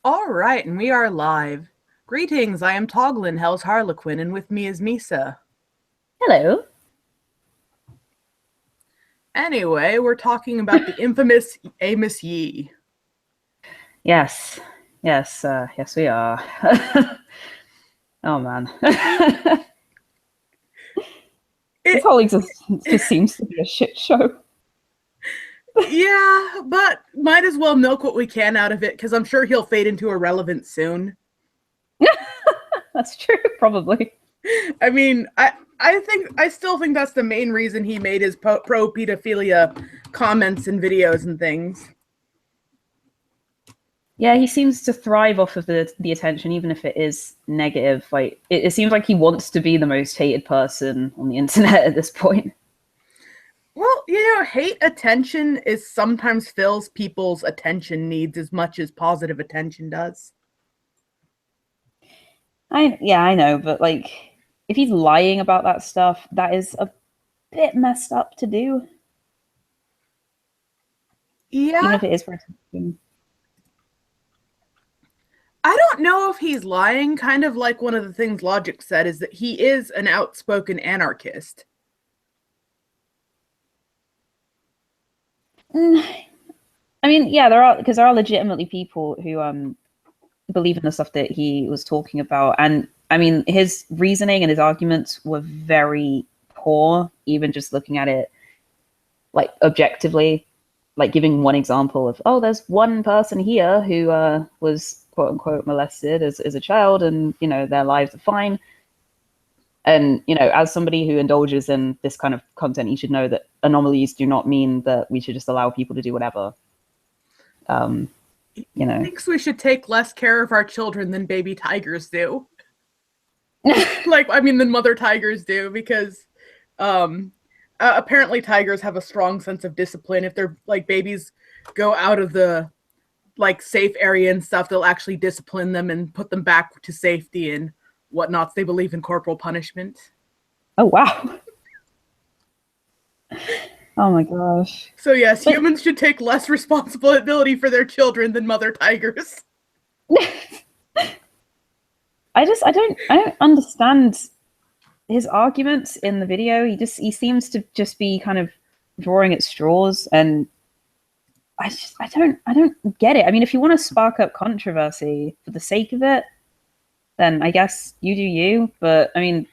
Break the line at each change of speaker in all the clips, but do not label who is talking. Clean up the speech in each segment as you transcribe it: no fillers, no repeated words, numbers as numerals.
All right, and we are live. Greetings, I am Toglin, Hell's Harlequin, and with me is Misa.
Hello.
Anyway, we're talking about the infamous Amos Yee.
Yes, yes, we are. Oh man, this
It,
whole existence just seems to be a shit show.
yeah, but might as well milk what we can out of it because I'm sure he'll fade into irrelevance soon.
That's true, probably.
I mean, I still think that's the main reason he made his pro pedophilia comments and videos and things.
Yeah, he seems to thrive off of the attention, even if it is negative. Like it seems like he wants to be the most hated person on the internet at this point.
Well, hate attention is sometimes fills people's attention needs as much as positive attention does.
I know, but like if he's lying about that stuff, that is a bit messed up to do, even
Yeah,
if it is for attention.
I don't know if he's lying. Kind of like one of the things Logic said is that he is an outspoken anarchist.
Mm, I mean, yeah, there are legitimately people who believe in the stuff that he was talking about, and I mean, his reasoning and his arguments were very poor, even just looking at it like objectively, like giving one example of, oh, there's one person here who was quote unquote molested as a child, and their lives are fine. And as somebody who indulges in this kind of content, you should know that anomalies do not mean that we should just allow people to do whatever. Um,
He
you know.
thinks we should take less care of our children than baby tigers do. Like, I mean, than mother tigers do, because um, apparently tigers have a strong sense of discipline. If their like babies go out of the like safe area and stuff, they'll actually discipline them and put them back to safety and whatnots. They believe in corporal punishment.
Oh wow. Oh my gosh.
So yes,
But
humans should take less responsibility for their children than mother tigers.
I don't understand his arguments in the video. He seems to just be kind of drawing at straws, and I don't get it. I mean, if you want to spark up controversy for the sake of it, then I guess you do you. But I mean,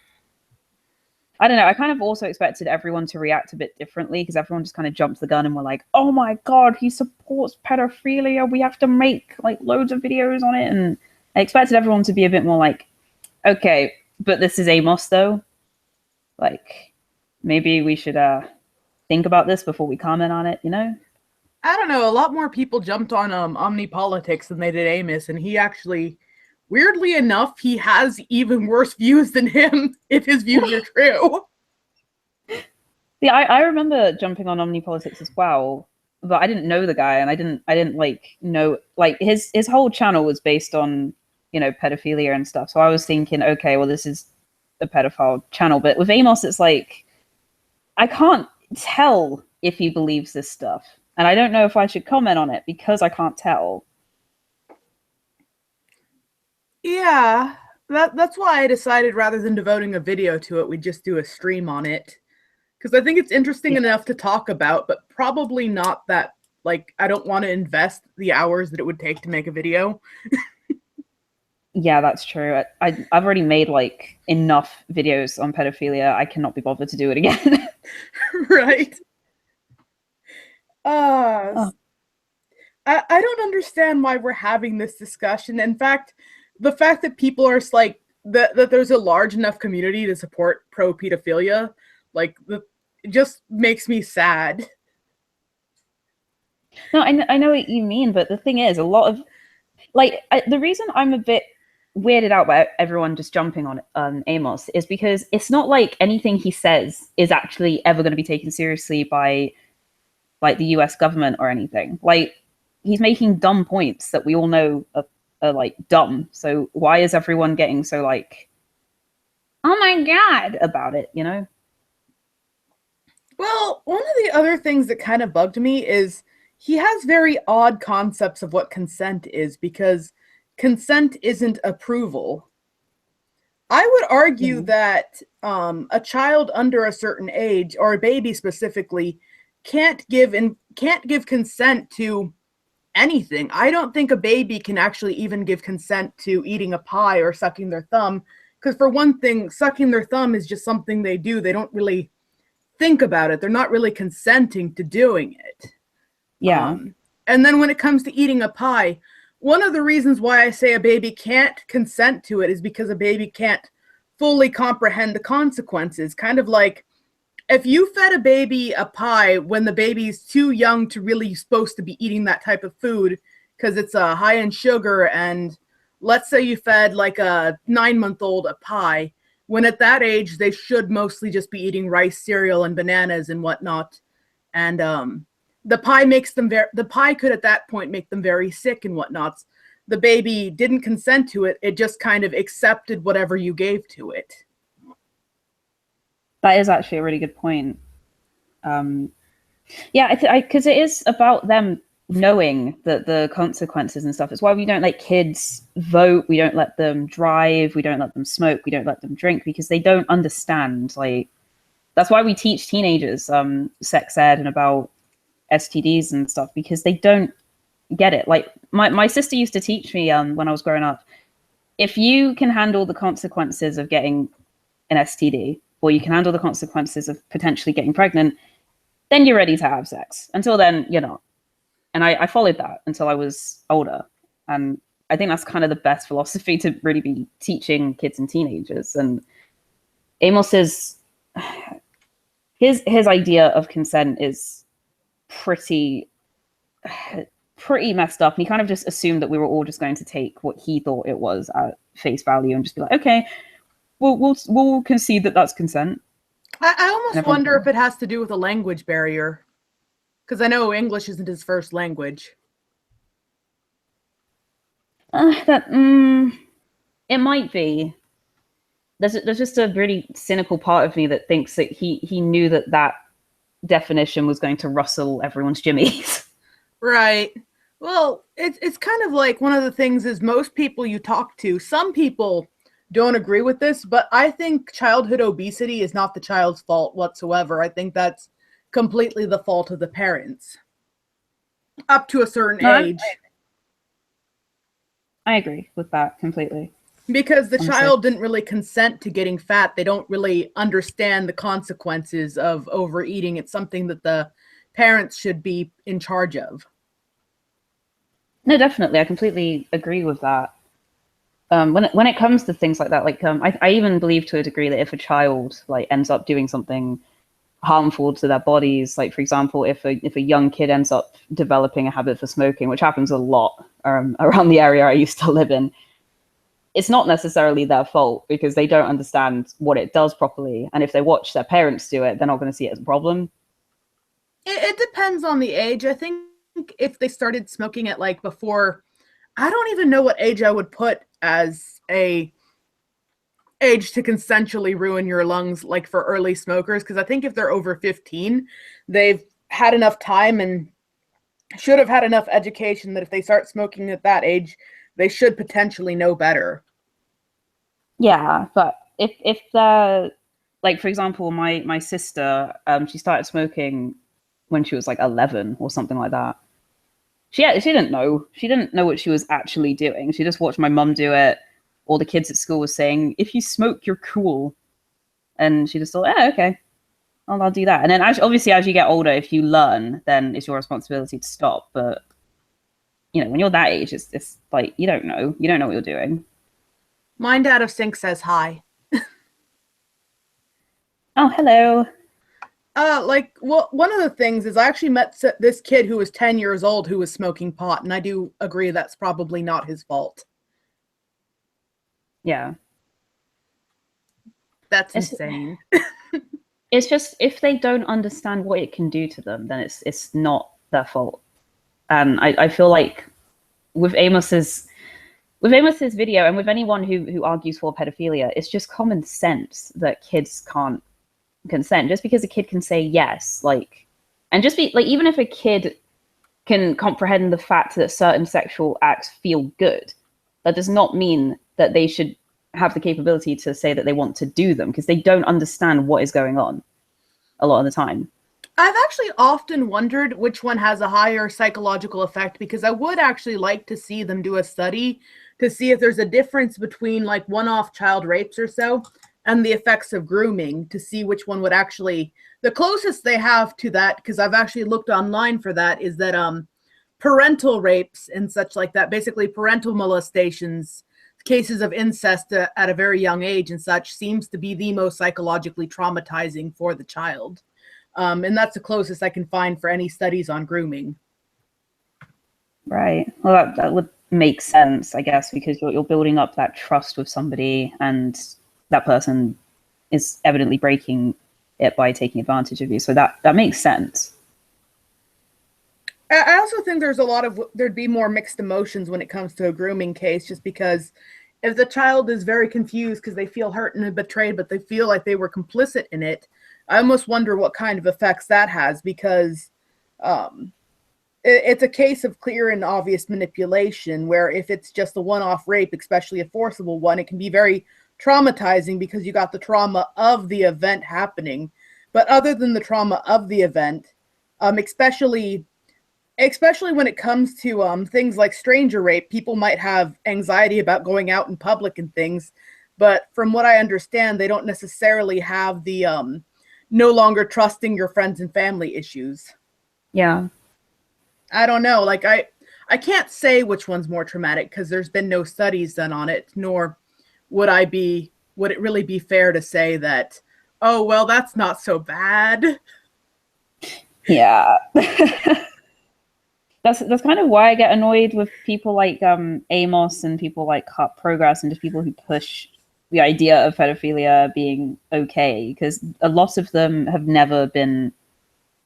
I don't know. I kind of also expected everyone to react a bit differently because everyone just kind of jumped the gun and were like, "Oh my god, he supports pedophilia. We have to make like loads of videos on it." And I expected everyone to be a bit more like, "Okay, but this is Amos though. Like, maybe we should think about this before we comment on it."
I don't know. A lot more people jumped on omnipolitics than they did Amos, and he actually, weirdly enough, he has even worse views than him if his views are true.
See, I remember jumping on Omnipolitics as well, but I didn't know the guy, and I didn't like know like his whole channel was based on pedophilia and stuff. So I was thinking, okay, well this is a pedophile channel, but with Amos, it's like I can't tell if he believes this stuff, and I don't know if I should comment on it because I can't tell.
Yeah, that's why I decided rather than devoting a video to it, we'd just do a stream on it. Because I think it's interesting
Yeah,
enough to talk about, but probably not that, like, I don't want to invest the hours that it would take to make a video.
yeah, that's true. I've already made like enough videos on pedophilia. I cannot be bothered to do it again.
Right? Uh,
Oh.
I don't understand why we're having this discussion. In fact, the fact that people are like that there's a large enough community to support pro pedophilia, like it just makes me sad.
No, I know what you mean, but the thing is, a lot of the reason I'm a bit weirded out by everyone just jumping on Amos is because it's not like anything he says is actually ever going to be taken seriously by like the U.S. government or anything. Like he's making dumb points that we all know are like dumb. So why is everyone getting so like, oh my god, about it?
Well, one of the other things that kind of bugged me is he has very odd concepts of what consent is because consent isn't approval. I would argue that a child under a certain age, or a baby specifically, can't give consent to anything. I don't think a baby can actually even give consent to eating a pie or sucking their thumb, because for one thing, sucking their thumb is just something they do. They don't really think about it. They're not really consenting to doing it.
Yeah.
And then when it comes to eating a pie, one of the reasons why I say a baby can't consent to it is because a baby can't fully comprehend the consequences. Kind of like if you fed a baby a pie when the baby's too young to really supposed to be eating that type of food because it's high in sugar, and let's say you fed like a 9-month-old a pie, when at that age they should mostly just be eating rice, cereal, and bananas and whatnot. And the pie could at that point make them very sick and whatnot. The baby didn't consent to it. It just kind of accepted whatever you gave to it.
That is actually a really good point. Yeah, because it is about them knowing that the consequences and stuff. It's why we don't let kids vote. We don't let them drive. We don't let them smoke. We don't let them drink, because they don't understand. Like, that's why we teach teenagers sex ed and about STDs and stuff, because they don't get it. Like my sister used to teach me when I was growing up, if you can handle the consequences of getting an STD, or you can handle the consequences of potentially getting pregnant, then you're ready to have sex. Until then, you're not. And I followed that until I was older. And I think that's kind of the best philosophy to really be teaching kids and teenagers. And Amos's his idea of consent is pretty messed up. And he kind of just assumed that we were all just going to take what he thought it was at face value and just be like, okay, we'll concede that that's consent.
I almost wonder if it has to do with a language barrier, because I know English isn't his first language.
It might be. There's just a really cynical part of me that thinks that he knew that definition was going to rustle everyone's jimmies.
Right. Well, it's kind of like one of the things is most people you talk to, some people don't agree with this, but I think childhood obesity is not the child's fault whatsoever. I think that's completely the fault of the parents up to a certain age.
I agree with that completely.
Because the child didn't really consent to getting fat. They don't really understand the consequences of overeating. It's something that the parents should be in charge of.
No, definitely. I completely agree with that. When it comes to things like that, like I even believe to a degree that if a child like ends up doing something harmful to their bodies, like for example, if a young kid ends up developing a habit for smoking, which happens a lot around the area I used to live in, it's not necessarily their fault because they don't understand what it does properly. And if they watch their parents do it, they're not going to see it as a problem.
It depends on the age. I think if they started smoking at like before, I don't even know what age I would put as a age to consensually ruin your lungs, like for early smokers. Because I think if they're over 15, they've had enough time and should have had enough education that if they start smoking at that age, they should potentially know better.
Yeah, but if they're like, for example, my sister, she started smoking when she was like 11 or something like that. She didn't know. She didn't know what she was actually doing. She just watched my mum do it. All the kids at school were saying, if you smoke, you're cool. And she just thought, okay, I'll do that. And then obviously as you get older, if you learn, then it's your responsibility to stop. But, you know, when you're that age, it's like, you don't know what you're doing.
Mind Out of Sync says hi.
Oh, hello.
One of the things is I actually met this kid who was 10 years old who was smoking pot, and I do agree that's probably not his fault.
Yeah.
That's insane.
It's just, if they don't understand what it can do to them, then it's not their fault. And I feel like with Amos's video, and with anyone who argues for pedophilia, it's just common sense that kids can't consent. Just because a kid can say yes, like, and just be like, even if a kid can comprehend the fact that certain sexual acts feel good, that does not mean that they should have the capability to say that they want to do them, because they don't understand what is going on a lot of the time.
I've actually often wondered which one has a higher psychological effect, because I would actually like to see them do a study to see if there's a difference between like one-off child rapes or so and the effects of grooming, to see which one would actually, the closest they have to that, because I've actually looked online for that, is that parental rapes and such like that, basically parental molestations, cases of incest at a very young age and such, seems to be the most psychologically traumatizing for the child. And that's the closest I can find for any studies on grooming.
Right. Well, that would make sense, I guess, because you're building up that trust with somebody, and that person is evidently breaking it by taking advantage of you. So that makes sense.
I also think there'd be more mixed emotions when it comes to a grooming case, just because if the child is very confused because they feel hurt and betrayed, but they feel like they were complicit in it, I almost wonder what kind of effects that has, because it's a case of clear and obvious manipulation, where if it's just a one-off rape, especially a forcible one, it can be very traumatizing because you got the trauma of the event happening. But other than the trauma of the event, especially when it comes to things like stranger rape, people might have anxiety about going out in public and things. But from what I understand, they don't necessarily have the no longer trusting your friends and family issues.
Yeah.
I don't know. Like, I can't say which one's more traumatic because there's been no studies done on it, nor would it really be fair to say that, oh, well, that's not so bad.
Yeah. That's kind of why I get annoyed with people like Amos and people like Cut Progress and just people who push the idea of pedophilia being okay, because a lot of them have never been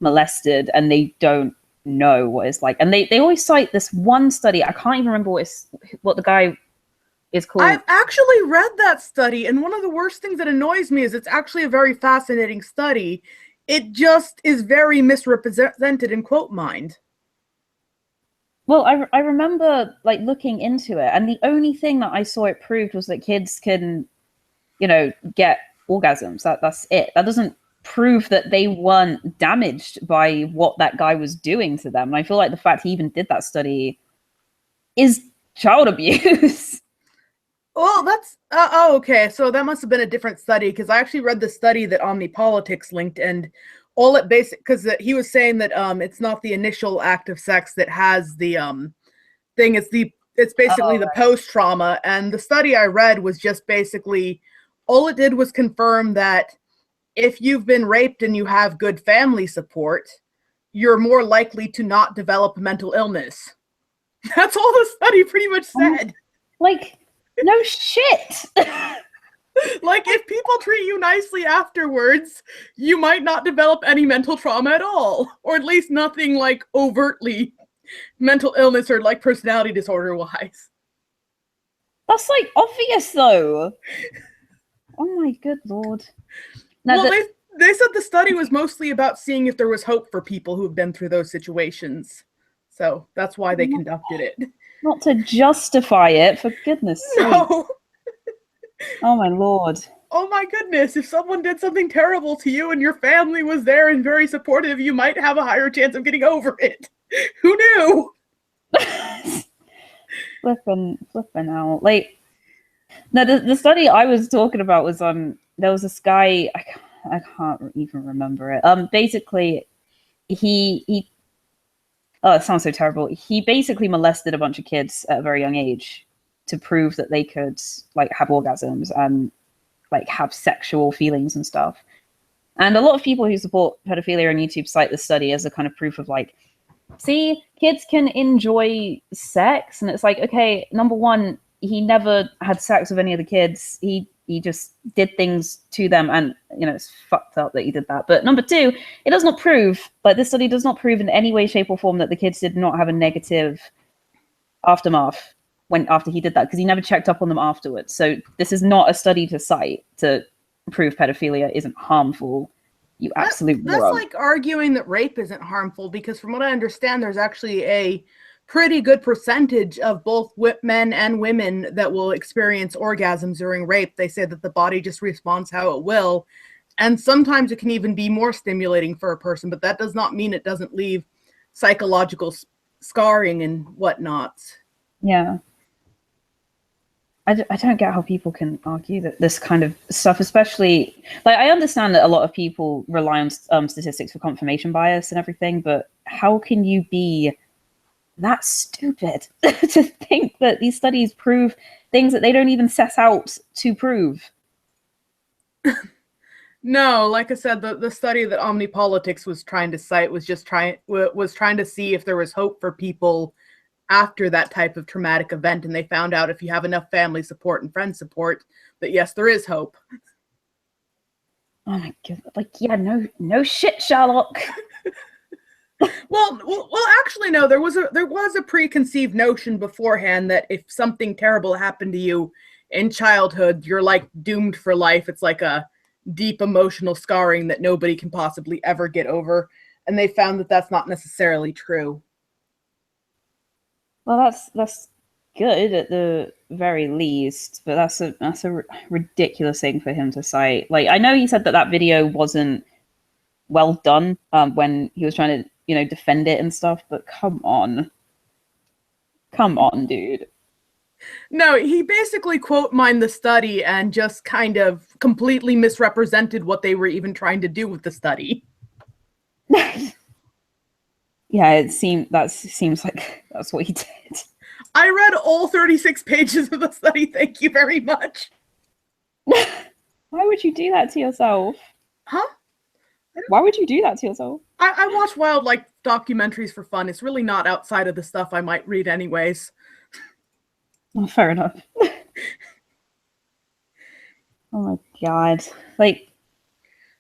molested and they don't know what it's like. And they always cite this one study. I can't even remember what the guy is called.
I've actually read that study, and one of the worst things that annoys me is it's actually a very fascinating study. It just is very misrepresented in quote mind.
Well, I remember like looking into it, and the only thing that I saw it proved was that kids can, get orgasms. That's it. That doesn't prove that they weren't damaged by what that guy was doing to them. And I feel like the fact he even did that study is child abuse.
Well, that's okay. So that must have been a different study, because I actually read the study that OmniPolitics linked, and all it because he was saying that it's not the initial act of sex that has the thing. It's basically the post trauma, and the study I read was just basically all it did was confirm that if you've been raped and you have good family support, you're more likely to not develop mental illness. That's all the study pretty much said.
Like, no shit.
Like, if people treat you nicely afterwards, you might not develop any mental trauma at all, or at least nothing like overtly mental illness or like personality disorder wise.
That's like obvious though. Oh my good lord.
Now, well, they said the study was mostly about seeing if there was hope for people who've been through those situations. So that's why they conducted it.
Not to justify it, for goodness sake.
No.
Oh my lord.
Oh my goodness, if someone did something terrible to you and your family was there and very supportive, you might have a higher chance of getting over it. Who knew?
Flipping out. Like, no, the study I was talking about was there was this guy, I can't even remember it. Basically he oh, it sounds so terrible. He basically molested a bunch of kids at a very young age to prove that they could like have orgasms and like have sexual feelings and stuff. And a lot of people who support pedophilia on YouTube cite this study as a kind of proof of like, see, kids can enjoy sex. And it's like, okay, number one, he never had sex with any of the kids. He just did things to them, and it's fucked up that he did that. But number two, it does not prove, like this study does not prove in any way, shape, or form that the kids did not have a negative aftermath after he did that, because he never checked up on them afterwards. So this is not a study to cite to prove pedophilia isn't harmful. You absolutely
that's like arguing that rape isn't harmful, because from what I understand, there's actually a pretty good percentage of both men and women that will experience orgasms during rape. They say that the body just responds how it will. And sometimes it can even be more stimulating for a person, but that does not mean it doesn't leave psychological scarring and whatnot.
Yeah. I don't get how people can argue that this kind of stuff, especially, like, I understand that a lot of people rely on statistics for confirmation bias and everything, but how can you be that stupid to think that these studies prove things that they don't even set out to prove?
No, like I said, the study that Omnipolitics was trying to cite was trying to see if there was hope for people after that type of traumatic event, and they found out if you have enough family support and friend support that yes, there is hope.
Oh my god! Like, yeah, no shit, Sherlock.
Well, actually, no. There was a preconceived notion beforehand that if something terrible happened to you in childhood, you're like doomed for life. It's like a deep emotional scarring that nobody can possibly ever get over, and they found that that's not necessarily true.
Well, that's good at the very least, but that's a ridiculous thing for him to cite. Like, I know he said that video wasn't well done when he was trying to, defend it and stuff, but come on, dude.
No, he basically quote mined the study and just kind of completely misrepresented what they were even trying to do with the study.
Yeah, it seems like that's what he did.
I read all 36 pages of the study. Thank you very much.
Why would you do that to yourself?
Huh?
Why would you do that to yourself?
I watch wildlife documentaries for fun. It's really not outside of the stuff I might read anyways.
Oh, fair enough. Oh my god. Like,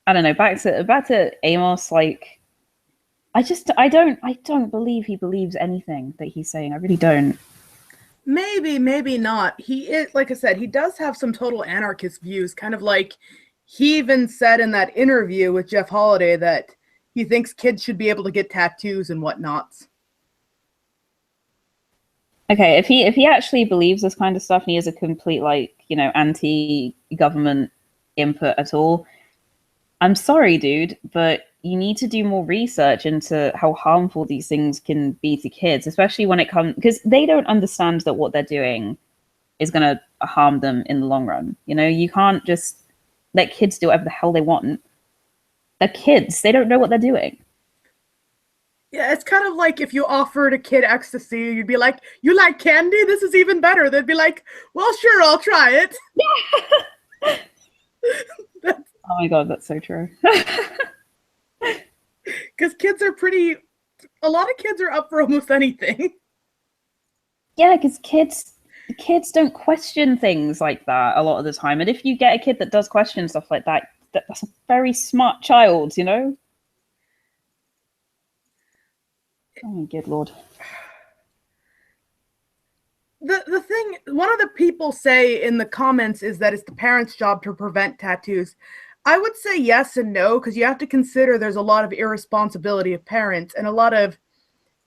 I don't know, back to Amos, like, I don't believe he believes anything that he's saying. I really don't.
Maybe not. He is, like I said, he does have some total anarchist views, kind of like he even said in that interview with Jeff Holiday that he thinks kids should be able to get tattoos and whatnot.
Okay, if he actually believes this kind of stuff and he is a complete, like, anti-government input at all, I'm sorry, dude, but you need to do more research into how harmful these things can be to kids, especially when it comes, because they don't understand that what they're doing is going to harm them in the long run. You can't just let kids do whatever the hell they want. They're kids. They don't know what they're doing.
Yeah, it's kind of like if you offered a kid ecstasy, you'd be like, "You like candy? This is even better." They'd be like, "Well, sure, I'll try it."
Oh my god, that's so true.
Because a lot of kids are up for almost anything.
Yeah, because kids don't question things like that a lot of the time. And if you get a kid that does question stuff like that, that's a very smart child, Oh my good lord.
The thing, one of the people say in the comments is that it's the parents' job to prevent tattoos. I would say yes and no, because you have to consider there's a lot of irresponsibility of parents, and a lot of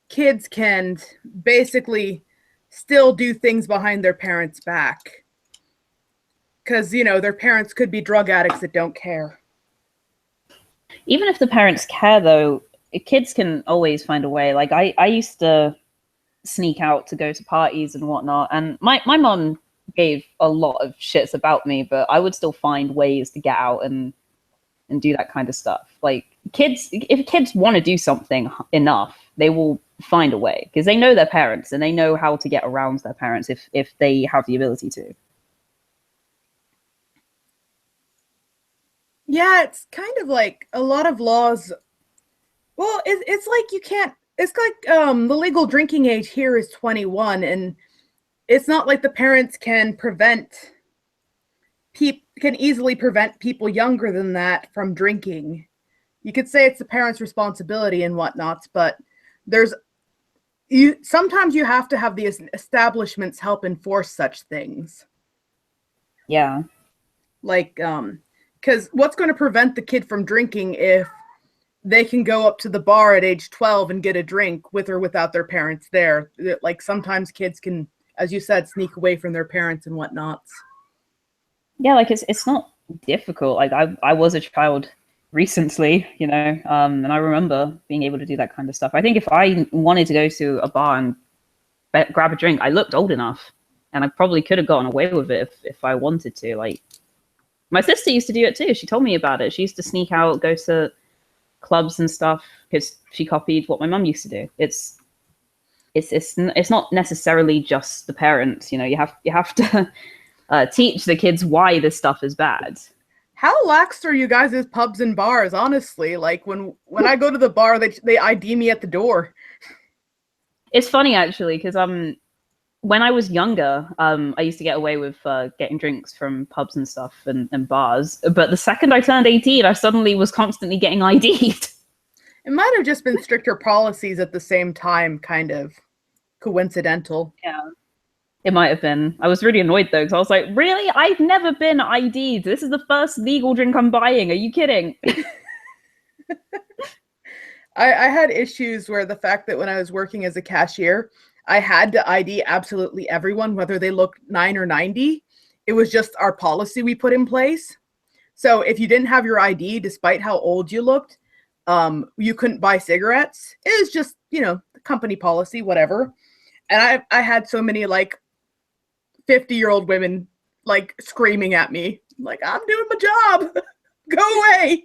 kids can basically still do things behind their parents' back. Because, their parents could be drug addicts that don't care.
Even if the parents care, though, kids can always find a way. Like, I used to sneak out to go to parties and whatnot, and my mom gave a lot of shits about me, but I would still find ways to get out and do that kind of stuff. Like, if kids want to do something enough, they will find a way, because they know their parents and they know how to get around their parents if they have the ability to.
Yeah, it's kind of like a lot of laws. Well, it's like you can't. It's like the legal drinking age here is 21, and it's not like the parents can easily prevent people younger than that from drinking. You could say it's the parents' responsibility and whatnot, but sometimes you have to have the establishments help enforce such things.
Yeah.
Like, because what's going to prevent the kid from drinking if they can go up to the bar at age 12 and get a drink with or without their parents there. Like sometimes kids can, as you said, sneak away from their parents and whatnots.
Yeah, like it's not difficult. Like I was a child recently, you know, and I remember being able to do that kind of stuff. I think if I wanted to go to a bar and grab a drink, I looked old enough, and I probably could have gotten away with it if I wanted to. Like my sister used to do it too. She told me about it. She used to sneak out, go to clubs and stuff because she copied what my mum used to do. It's not necessarily just the parents. You know, you have to teach the kids why this stuff is bad.
How lax are you guys as pubs and bars, honestly? Like when I go to the bar, they ID me at the door.
It's funny actually, because when I was younger, I used to get away with getting drinks from pubs and stuff and bars. But the second I turned 18, I suddenly was constantly getting ID'd.
It might have just been stricter policies at the same time, kind of coincidental.
Yeah. It might have been. I was really annoyed though, because I was like, really? I've never been ID'd. This is the first legal drink I'm buying. Are you kidding?
I had issues where the fact that when I was working as a cashier, I had to ID absolutely everyone, whether they looked 9 or 90. It was just our policy we put in place. So if you didn't have your ID, despite how old you looked, you couldn't buy cigarettes. It was just, you know, the company policy, whatever. And I had so many like 50-year-old women like screaming at me, like, I'm doing my job. Go away.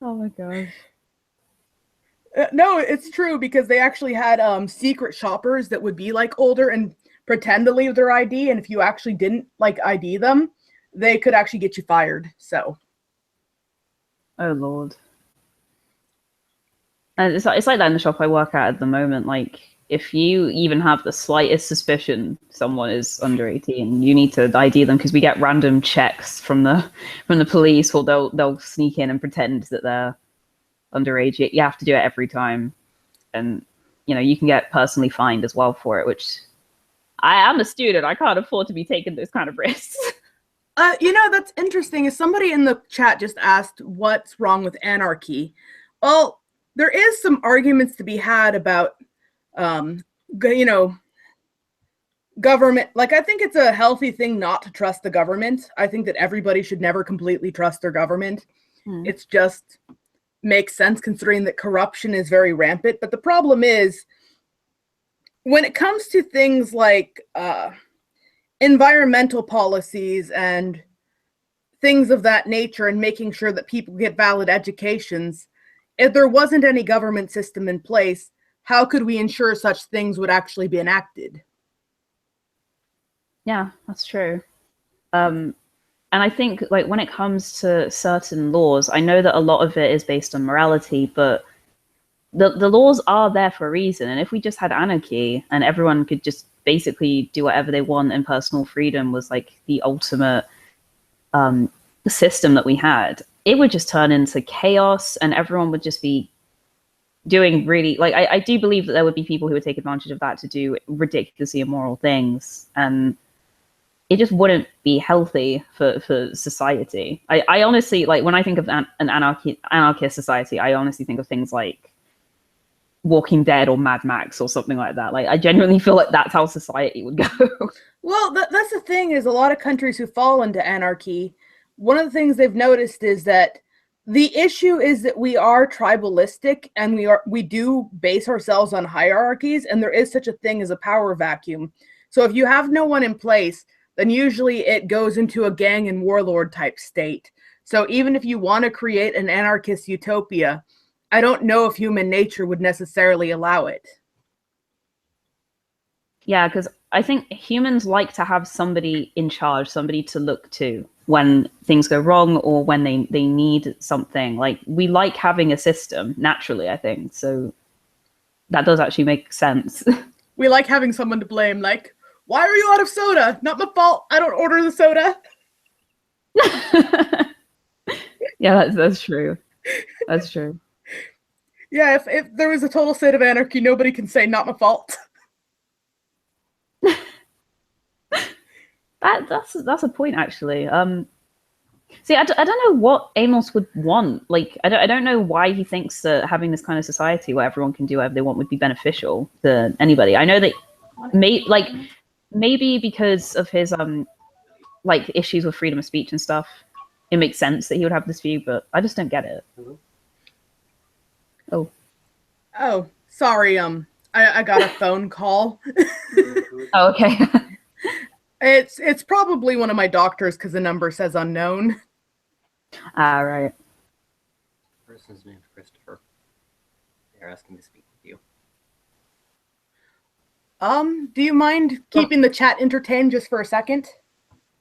Oh my gosh.
No, it's true, because they actually had secret shoppers that would be like older and pretend to leave their ID. And if you actually didn't like ID them, they could actually get you fired. So.
Oh Lord. And it's like that in the shop I work at the moment. Like, if you even have the slightest suspicion someone is under 18, you need to ID them, because we get random checks from the police, or they'll sneak in and pretend that they're underage. You have to do it every time, and you know you can get personally fined as well for it. Which I am a student; I can't afford to be taking those kind of risks.
You know, that's interesting. Is somebody in the chat just asked what's wrong with anarchy? Well, there is some arguments to be had about. You know, government, like I think it's a healthy thing not to trust the government. I think that everybody should never completely trust their government. It's just makes sense considering that corruption is very rampant. But the problem is when it comes to things like environmental policies and things of that nature, and making sure that people get valid educations, if there wasn't any government system in place, how could we ensure such things would actually be enacted?
Yeah, that's true. And I think, like, when it comes to certain laws, I know that a lot of it is based on morality, but the laws are there for a reason. And if we just had anarchy and everyone could just basically do whatever they want, and personal freedom was like the ultimate system that we had, it would just turn into chaos, and everyone would just be doing really, like, I do believe that there would be people who would take advantage of that to do ridiculously immoral things, and it just wouldn't be healthy for society. I honestly, like, when I think of an anarchist society, I honestly think of things like Walking Dead or Mad Max or something like that. Like, I genuinely feel like that's how society would go.
Well, that's the thing, is a lot of countries who fall into anarchy, one of the things they've noticed is that the issue is that we are tribalistic, and we do base ourselves on hierarchies, and there is such a thing as a power vacuum. So if you have no one in place, then usually it goes into a gang and warlord type state. So even if you want to create an anarchist utopia, I don't know if human nature would necessarily allow it.
Yeah, because I think humans like to have somebody in charge, somebody to look to when things go wrong or when they need something. Like, we like having a system naturally, I think. So that does actually make sense.
We like having someone to blame. Like, why are you out of soda? Not my fault. I don't order the soda.
Yeah, that's true. That's true.
Yeah, if there was a total state of anarchy, nobody can say not my fault.
That's a point, actually. See, I don't know what Amos would want. Like, I don't know why he thinks that having this kind of society where everyone can do whatever they want would be beneficial to anybody. I know that maybe because of his like issues with freedom of speech and stuff, it makes sense that he would have this view, but I just don't get it.
Oh, sorry. I got a phone call.
Oh, okay.
It's probably one of my doctors because the number says unknown.
Ah, right.
The person's named Christopher. They're asking to speak with you.
Do you mind keeping the chat entertained just for a second?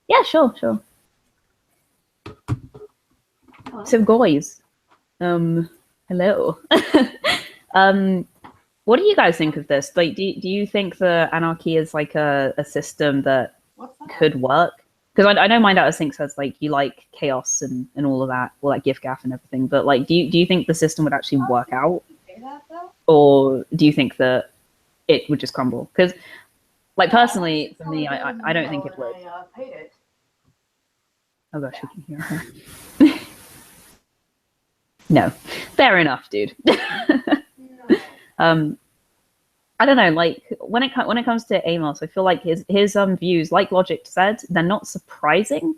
Yeah, sure. So, guys, hello. What do you guys think of this? Like, do you think the Anarchy is like a system that could work? Because I know Mind Out of Sync says like you like chaos and all of that, all that gift gaff and everything. But like, do you think the system would actually work out, or do you think that it would just crumble? Because, like, personally, for me, I don't think it would. Oh gosh, you can hear her. No, fair enough, dude. I don't know, like when it comes to Amos, I feel like his views, like Logic said, they're not surprising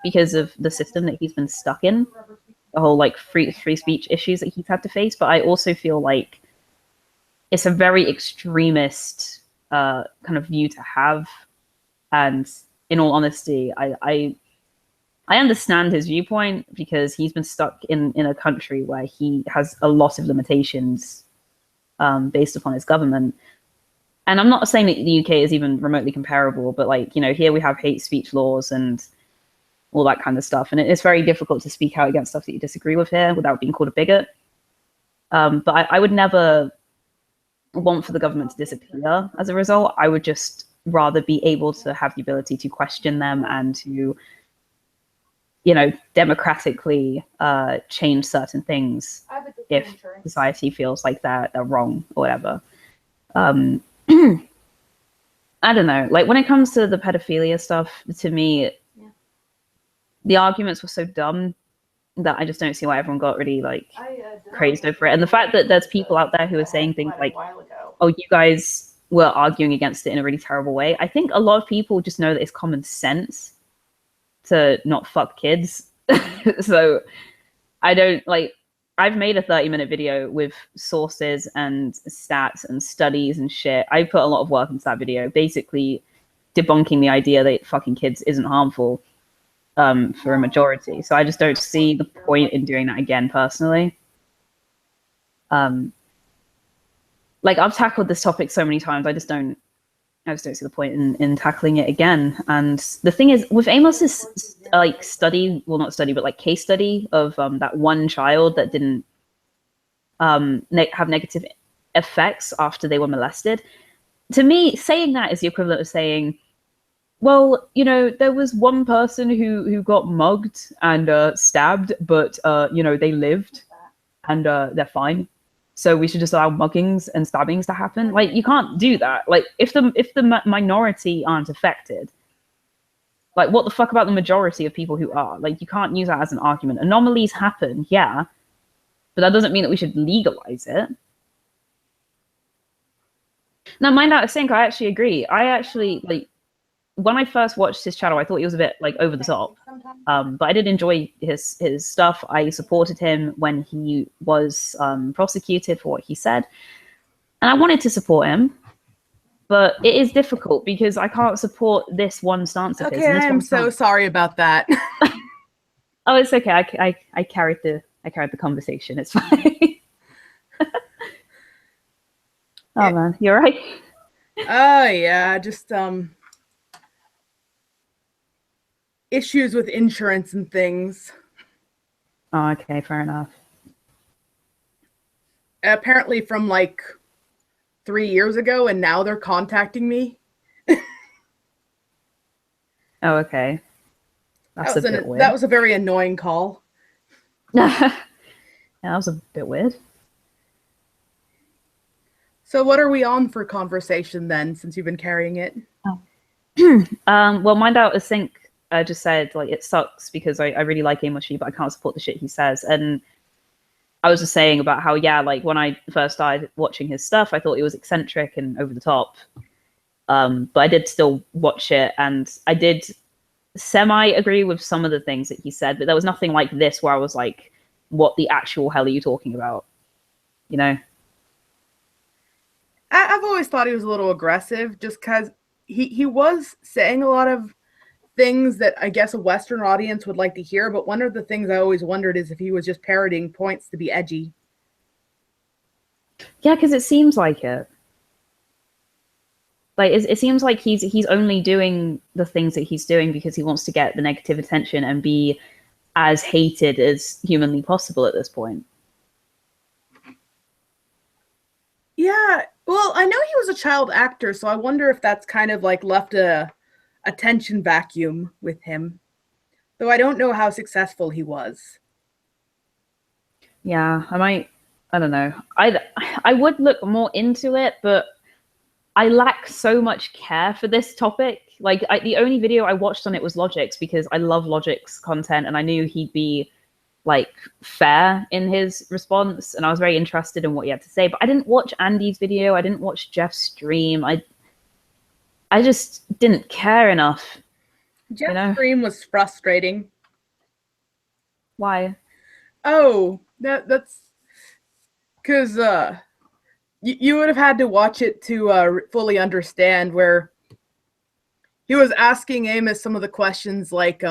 because of the system that he's been stuck in, the whole like free speech issues that he's had to face. But I also feel like it's a very extremist kind of view to have, and in all honesty, I understand his viewpoint because he's been stuck in a country where he has a lot of limitations based upon his government. And I'm not saying that the UK is even remotely comparable, but like, you know, here we have hate speech laws and all that kind of stuff. And it's very difficult to speak out against stuff that you disagree with here without being called a bigot. But I would never want for the government to disappear as a result. I would just rather be able to have the ability to question them and to, you know, democratically change certain things if society feels like they're wrong or whatever. I don't know. Like when it comes to the pedophilia stuff, to me, the arguments were so dumb that I just don't see why everyone got really like crazed over it. And the fact that there's people out there who are saying things like, "Oh, you guys were arguing against it in a really terrible way." I think a lot of people just know that it's common sense to not fuck kids. So I don't like, I've made a 30-minute video with sources and stats and studies and shit. I put a lot of work into that video, basically debunking the idea that fucking kids isn't harmful for a majority. So I just don't see the point in doing that again, personally. Like I've tackled this topic so many times, I just don't see the point in tackling it again. And the thing is, with Amos's like study, well, not study, but like case study of that one child that didn't have negative effects after they were molested. To me, saying that is the equivalent of saying, well, you know, there was one person who got mugged and stabbed, but you know, they lived and they're fine. So we should just allow muggings and stabbings to happen. Like you can't do that. Like if the minority aren't affected, like what the fuck about the majority of people who are? Like you can't use that as an argument. Anomalies happen, yeah, but that doesn't mean that we should legalize it. Now, Mind Out of Sync, I actually agree. I actually like when I first watched his channel, I thought he was a bit like over the top. But I did enjoy his stuff. I supported him when he was prosecuted for what he said. And I wanted to support him. But it is difficult because I can't support this one stance of his.
Okay, I'm so sorry about that.
Oh, it's okay. I carried the conversation. It's fine. Oh man, you're right.
Oh yeah, just issues with insurance and things.
Oh, okay, fair enough.
Apparently from like 3 years ago, and now they're contacting me.
Oh, okay. That's a bit weird.
That was a very annoying call.
Yeah, that was a bit weird.
So what are we on for conversation then, since you've been carrying it?
Oh. Well, Mind Out of Sync just said like it sucks because I really like Amos Yee, but I can't support the shit he says. And I was just saying about how like when I first started watching his stuff, I thought he was eccentric and over the top. But I did still watch it, and I did semi agree with some of the things that he said, but there was nothing like this where I was like, what the actual hell are you talking about? You know?
I've always thought he was a little aggressive just because he was saying a lot of things that I guess a Western audience would like to hear, but one of the things I always wondered is if he was just parroting points to be edgy.
Yeah, because it seems like it. Like it seems like he's only doing the things that he's doing because he wants to get the negative attention and be as hated as humanly possible at this point.
Yeah, well, I know he was a child actor, so I wonder if that's kind of like left a attention vacuum with him. Though I don't know how successful he was.
Yeah, I don't know. I would look more into it, but I lack so much care for this topic. Like the only video I watched on it was Logic's because I love Logic's content and I knew he'd be like fair in his response and I was very interested in what he had to say. But I didn't watch Andy's video. I didn't watch Jeff's stream. I just didn't care enough.
Jeff's stream was frustrating.
Why?
Oh, that's because you would have had to watch it to fully understand where he was asking Amos some of the questions like,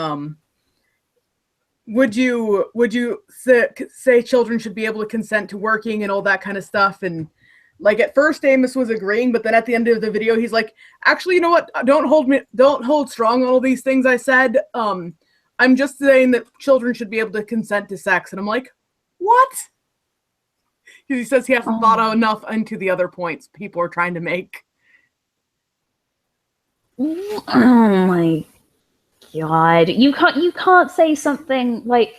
would you say children should be able to consent to working and all that kind of stuff? And like at first Amos was agreeing, but then at the end of the video, he's like, actually, you know what? Don't hold strong on all these things I said. I'm just saying that children should be able to consent to sex. And I'm like, what? He says he hasn't thought enough into the other points people are trying to make.
Oh my God. You can't say something like,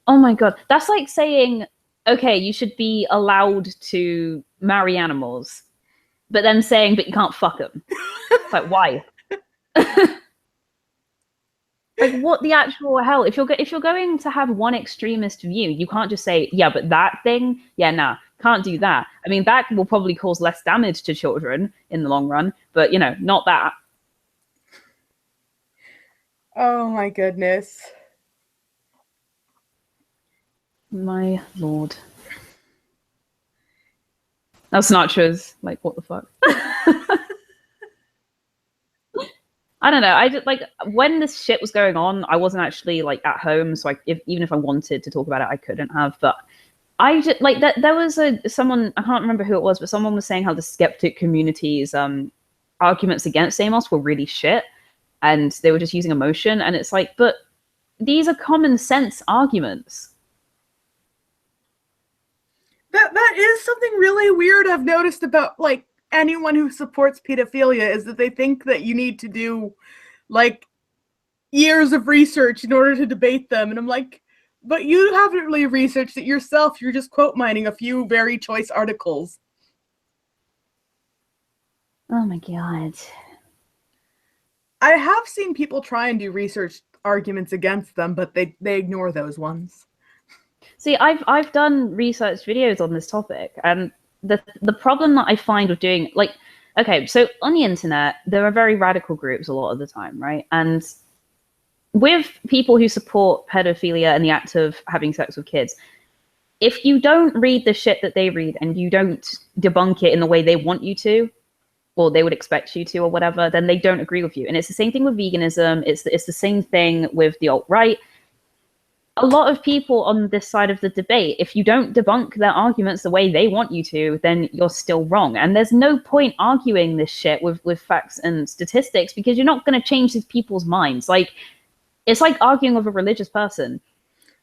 oh my God. That's like saying, okay, you should be allowed to marry animals, but then saying, but you can't fuck them. It's like, why? Like, what the actual hell? If you're going to have one extremist view, you can't just say, yeah, but that thing, yeah, nah, can't do that. I mean, that will probably cause less damage to children in the long run, but you know, not that.
Oh my goodness.
My Lord. Now Sinatra's like, what the fuck? I don't know. I just like when this shit was going on, I wasn't actually like at home, so even if I wanted to talk about it, I couldn't have. But I just like that there was someone, I can't remember who it was, but someone was saying how the skeptic community's arguments against Amos were really shit, and they were just using emotion. And it's like, but these are common sense arguments.
That is something really weird I've noticed about like anyone who supports pedophilia is that they think that you need to do like years of research in order to debate them. And I'm like, but you haven't really researched it yourself. You're just quote mining a few very choice articles.
Oh my God.
I have seen people try and do research arguments against them, but they ignore those ones.
See, I've done research videos on this topic, and the problem that I find with doing like, okay, so on the internet there are very radical groups a lot of the time, right? And with people who support pedophilia and the act of having sex with kids, if you don't read the shit that they read and you don't debunk it in the way they want you to, or they would expect you to, or whatever, then they don't agree with you. And it's the same thing with veganism. It's the same thing with the alt-right. A lot of people on this side of the debate, if you don't debunk their arguments the way they want you to, then you're still wrong. And there's no point arguing this shit with facts and statistics because you're not going to change these people's minds. Like, it's like arguing with a religious person.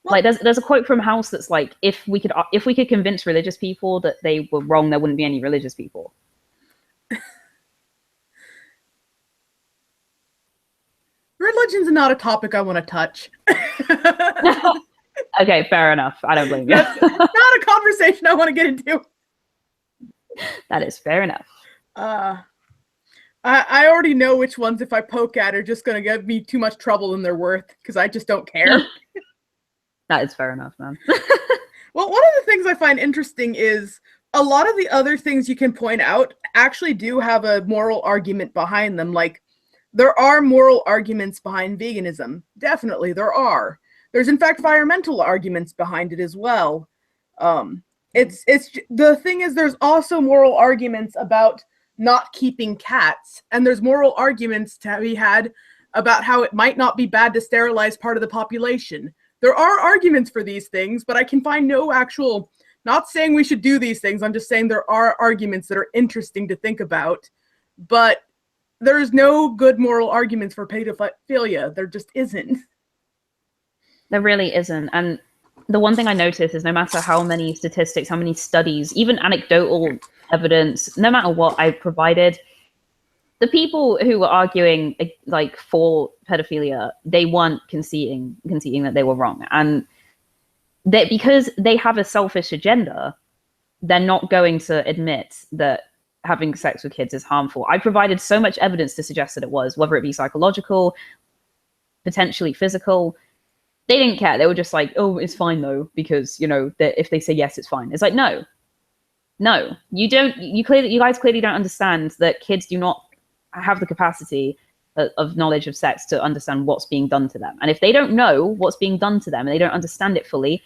Like, there's a quote from House that's like, if we could convince religious people that they were wrong, there wouldn't be any religious people.
Religion's not a topic I want to touch.
Okay, fair enough. I don't blame you.
That's not a conversation I want to get into.
That is fair enough.
I already know which ones, if I poke at, are just going to give me too much trouble than they're worth, because I just don't care.
That is fair enough, man.
Well, one of the things I find interesting is a lot of the other things you can point out actually do have a moral argument behind them. Like, there are moral arguments behind veganism. Definitely, there are. There's, in fact, environmental arguments behind it as well. It's the thing is, there's also moral arguments about not keeping cats, and there's moral arguments to be had about how it might not be bad to sterilize part of the population. There are arguments for these things, but I can find no actual, not saying we should do these things, I'm just saying there are arguments that are interesting to think about, but there's no good moral arguments for pedophilia. There just isn't.
There really isn't. And the one thing I notice is no matter how many statistics, how many studies, even anecdotal evidence, no matter what I provided, the people who were arguing like for pedophilia, they weren't conceding that they were wrong. And that because they have a selfish agenda, they're not going to admit that having sex with kids is harmful. I provided so much evidence to suggest that it was, whether it be psychological, potentially physical. They didn't care. They were just like, oh, it's fine though, because, you know, that if they say yes, it's fine. It's like, no, you don't. You guys clearly don't understand that kids do not have the capacity of knowledge of sex to understand what's being done to them. And if they don't know what's being done to them and they don't understand it fully,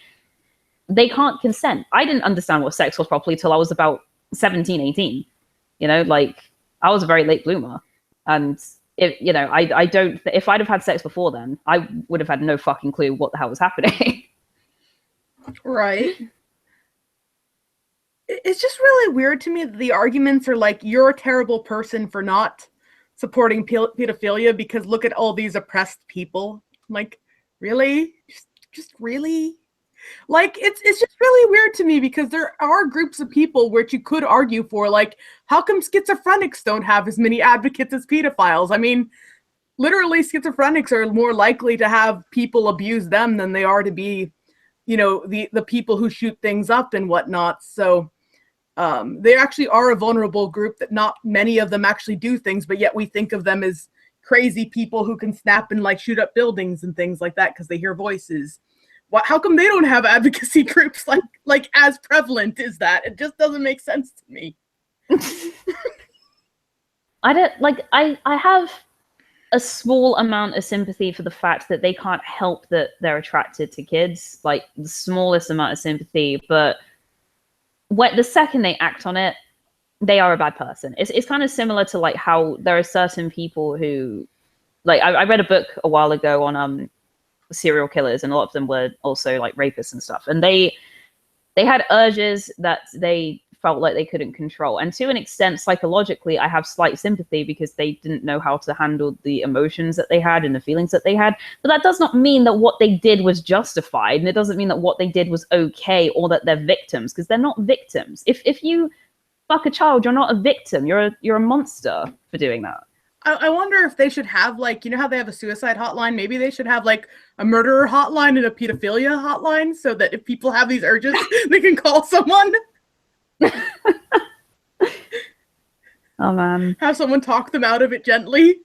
they can't consent. I didn't understand what sex was properly till I was about 17, 18. You know, like, I was a very late bloomer. And if, you know, if I'd have had sex before then, I would have had no fucking clue what the hell was happening.
Right. It's just really weird to me that the arguments are like, you're a terrible person for not supporting pedophilia because look at all these oppressed people. Like, really? Just really? Like, it's just really weird to me because there are groups of people which you could argue for, like, how come schizophrenics don't have as many advocates as pedophiles? I mean, literally, schizophrenics are more likely to have people abuse them than they are to be, you know, the people who shoot things up and whatnot. So they actually are a vulnerable group that not many of them actually do things, but yet we think of them as crazy people who can snap and like shoot up buildings and things like that because they hear voices. How come they don't have advocacy groups like as prevalent as that? It just doesn't make sense to me.
I have a small amount of sympathy for the fact that they can't help that they're attracted to kids, like the smallest amount of sympathy. But the second they act on it, they are a bad person. It's kind of similar to like how there are certain people who, like, I read a book a while ago on serial killers, and a lot of them were also like rapists and stuff, and they had urges that they felt like they couldn't control. And to an extent, psychologically, I have slight sympathy because they didn't know how to handle the emotions that they had and the feelings that they had. But that does not mean that what they did was justified, and it doesn't mean that what they did was okay or that they're victims, because they're not victims. If you fuck a child, you're not a victim. You're a monster for doing that.
I wonder if they should have, like, you know how they have a suicide hotline? Maybe they should have like a murderer hotline and a pedophilia hotline so that if people have these urges, they can call someone.
Oh man.
Have someone talk them out of it gently.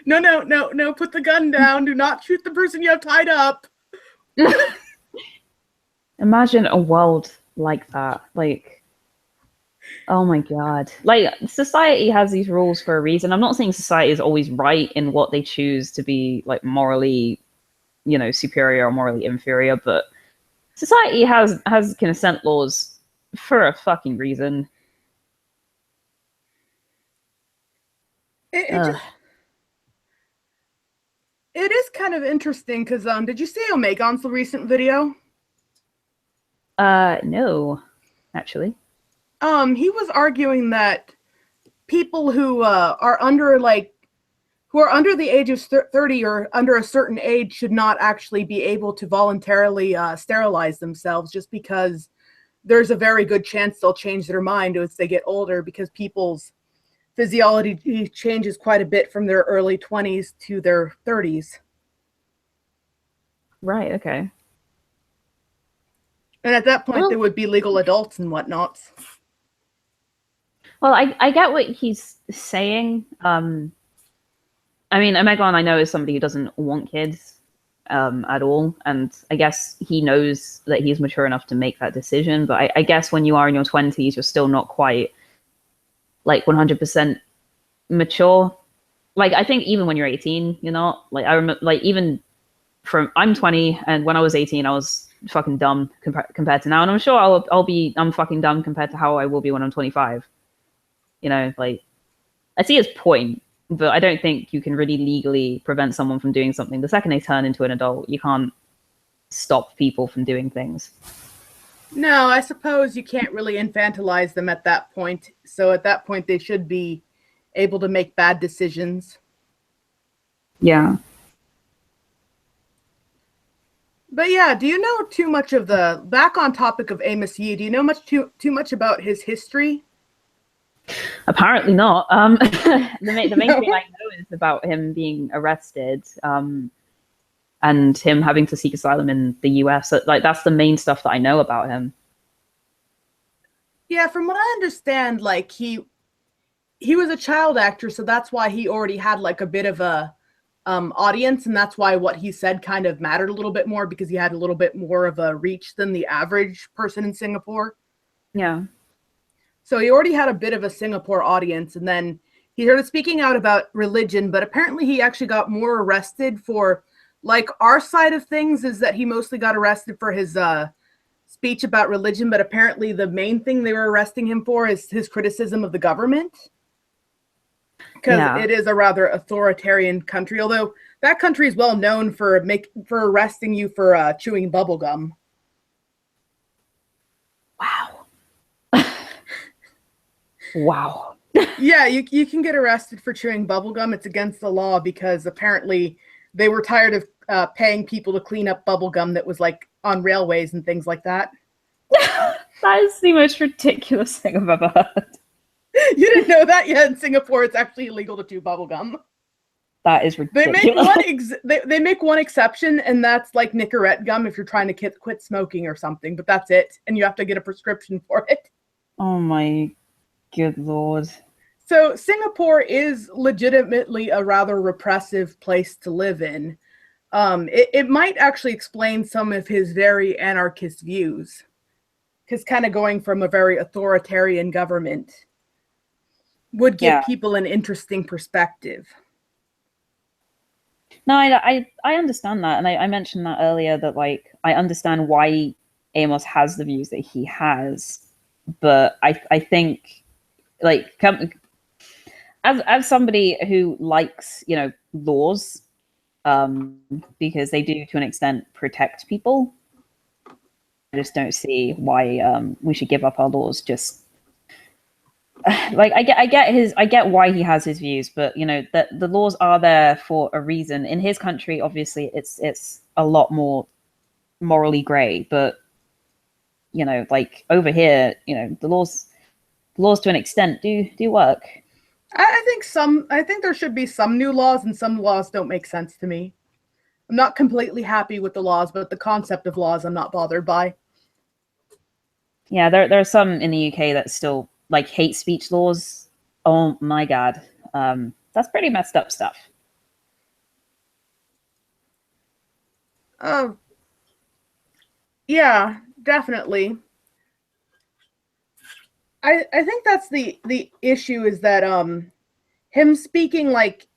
No, put the gun down. Do not shoot the person you have tied up.
Imagine a world like that. Like, oh my god. Like, society has these rules for a reason. I'm not saying society is always right in what they choose to be like morally, you know, superior or morally inferior, but society has consent laws for a fucking reason.
It is kind of interesting because did you see Omegon's recent video?
No, actually.
He was arguing that people who are under the age of 30 or under a certain age should not actually be able to voluntarily sterilize themselves, just because there's a very good chance they'll change their mind as they get older, because people's physiology changes quite a bit from their early 20s to their 30s.
Right, okay.
And at that point, they would be legal adults and whatnot.
Well, I get what he's saying. I mean, Omegon I know is somebody who doesn't want kids at all, and I guess he knows that he's mature enough to make that decision. But I guess when you are in your 20s, you're still not quite like 100% mature. Like I think even when you're 18, you're not. Like I remember, like even I'm 20, and when I was 18, I was fucking dumb compared to now, and I'm sure I'm fucking dumb compared to how I will be when I'm 25. You know, like I see his point, but I don't think you can really legally prevent someone from doing something. The second they turn into an adult, you can't stop people from doing things.
No, I suppose you can't really infantilize them at that point. So at that point, they should be able to make bad decisions.
Yeah.
But yeah, do you know too much of the, back on topic of Amos Yee, do you know too much about his history?
Apparently not. The main thing I know is about him being arrested, and him having to seek asylum in the US. So, like that's the main stuff that I know about him.
Yeah, from what I understand, like he was a child actor, so that's why he already had like a bit of a audience, and that's why what he said kind of mattered a little bit more, because he had a little bit more of a reach than the average person in Singapore.
Yeah.
So he already had a bit of a Singapore audience, and then he started speaking out about religion, but apparently he actually got more arrested for, like, our side of things is that he mostly got arrested for his speech about religion, but apparently the main thing they were arresting him for is his criticism of the government. Because it is a rather authoritarian country, although that country is well known for arresting you for chewing bubble gum.
Wow. Wow.
Yeah, you can get arrested for chewing bubble gum. It's against the law because apparently they were tired of paying people to clean up bubble gum that was like on railways and things like that.
That is the most ridiculous thing I've ever heard.
You didn't know that yet? In Singapore, it's actually illegal to chew bubble gum.
That is ridiculous.
They make one exception, and that's like Nicorette gum if you're trying to quit smoking or something, but that's it, and you have to get a prescription for it.
Oh my good lord.
So Singapore is legitimately a rather repressive place to live in. It might actually explain some of his very anarchist views, because kind of going from a very authoritarian government would give people an interesting perspective.
No, I understand that, and I mentioned that earlier, that like I understand why Amos has the views that he has, but I think like as somebody who likes, you know, laws, because they do to an extent protect people, I just don't see why we should give up our laws. Just like I get why he has his views, but you know that the laws are there for a reason. In his country, obviously, it's a lot more morally gray, but you know, like over here, you know, the laws to an extent do work.
I think there should be some new laws, and some laws don't make sense to me. I'm not completely happy with the laws, but the concept of laws I'm not bothered by.
Yeah, there are some in the UK that still like hate speech laws. Oh my god. That's pretty messed up stuff.
Oh, yeah, definitely. I think that's the issue, is that him speaking like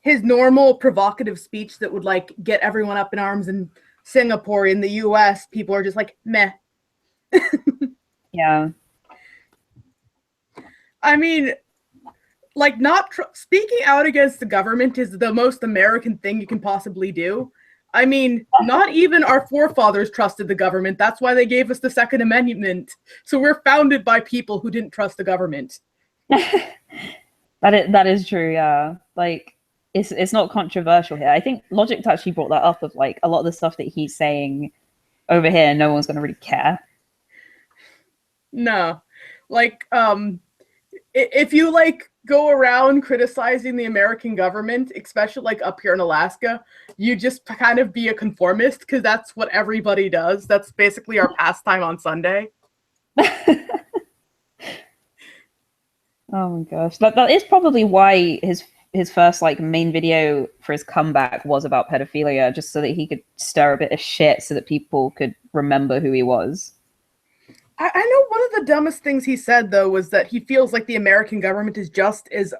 his normal provocative speech that would like get everyone up in arms in Singapore, in the US, people are just like, meh.
Yeah.
I mean, like, speaking out against the government is the most American thing you can possibly do. I mean, not even our forefathers trusted the government. That's why they gave us the Second Amendment. So we're founded by people who didn't trust the government.
That is true, yeah. Like, it's not controversial here. I think Logic actually brought that up, of like a lot of the stuff that he's saying over here, no one's going to really care.
No. Like, if you like go around criticizing the American government, especially like up here in Alaska, you just kind of be a conformist, because that's what everybody does. That's basically our pastime on Sunday.
Oh my gosh, that is probably why his first like main video for his comeback was about pedophilia, just so that he could stir a bit of shit so that people could remember who he was.
I know one of the dumbest things he said though was that he feels like the American government is just as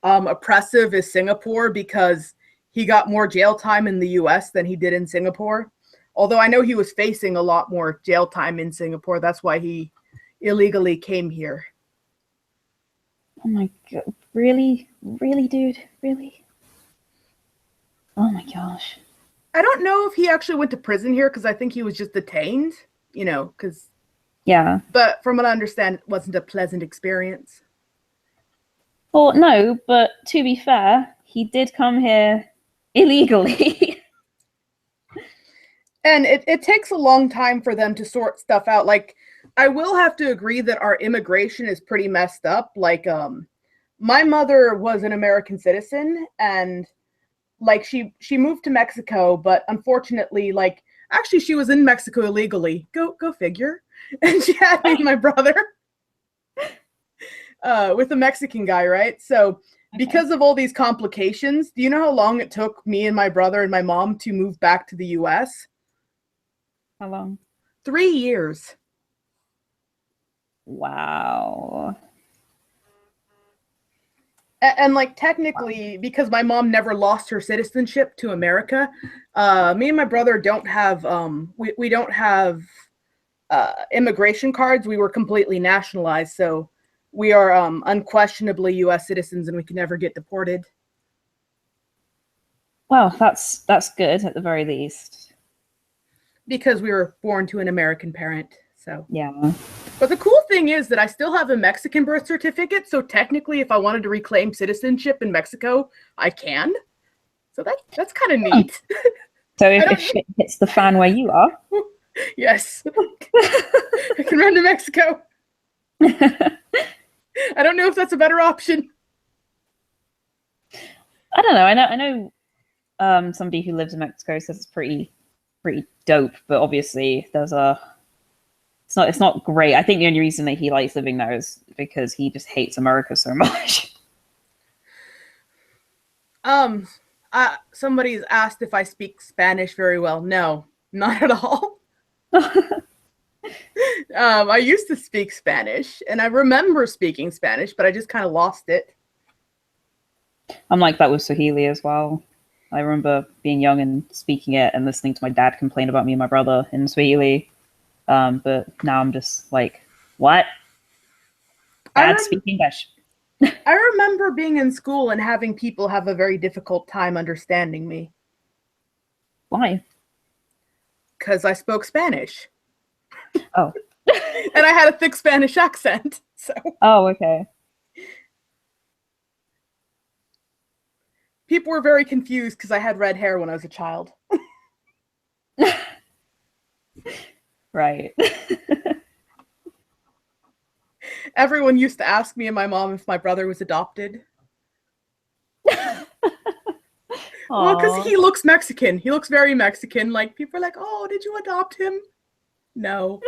oppressive as Singapore because he got more jail time in the US than he did in Singapore. Although I know he was facing a lot more jail time in Singapore. That's why he illegally came here.
Oh my god. Really? Really, dude? Really? Oh my gosh.
I don't know if he actually went to prison here because I think he was just detained, because...
Yeah.
But from what I understand, it wasn't a pleasant experience.
Well, no, but to be fair, he did come here illegally.
And it takes a long time for them to sort stuff out. Like, I will have to agree that our immigration is pretty messed up. Like, my mother was an American citizen, and like she moved to Mexico, but unfortunately, like, actually she was in Mexico illegally. Go figure. And she had me and my brother with a Mexican guy, right? So because of all these complications, do you know how long it took me and my brother and my mom to move back to the US?
How long?
3 years.
Wow.
And like technically, because my mom never lost her citizenship to America, me and my brother don't have we don't have immigration cards. We were completely nationalized, so we are unquestionably U.S. citizens, and we can never get deported.
Well, that's good at the very least.
Because we were born to an American parent, so.
Yeah.
But the cool thing is that I still have a Mexican birth certificate, so technically if I wanted to reclaim citizenship in Mexico, I can. So that's kind of neat.
So if shit hits the fan where you are.
Yes. I can run to Mexico. I don't know if that's a better option.
I don't know. I know somebody who lives in Mexico says it's pretty dope, but obviously it's not great. I think the only reason that he likes living there is because he just hates America so much.
Somebody's asked if I speak Spanish very well. No, not at all. I used to speak Spanish, and I remember speaking Spanish, but I just kind of lost it.
I'm like that with Swahili as well. I remember being young and speaking it and listening to my dad complain about me and my brother in Swahili. But now I'm just like, what? Dad, speak English.
I remember being in school and having people have a very difficult time understanding me.
Why?
Because I spoke Spanish.
Oh.
And I had a thick Spanish accent. So.
Oh, okay.
People were very confused because I had red hair when I was a child.
Right.
Everyone used to ask me and my mom if my brother was adopted. Well, because he looks Mexican. He looks very Mexican. Like, people are like, oh, did you adopt him? No.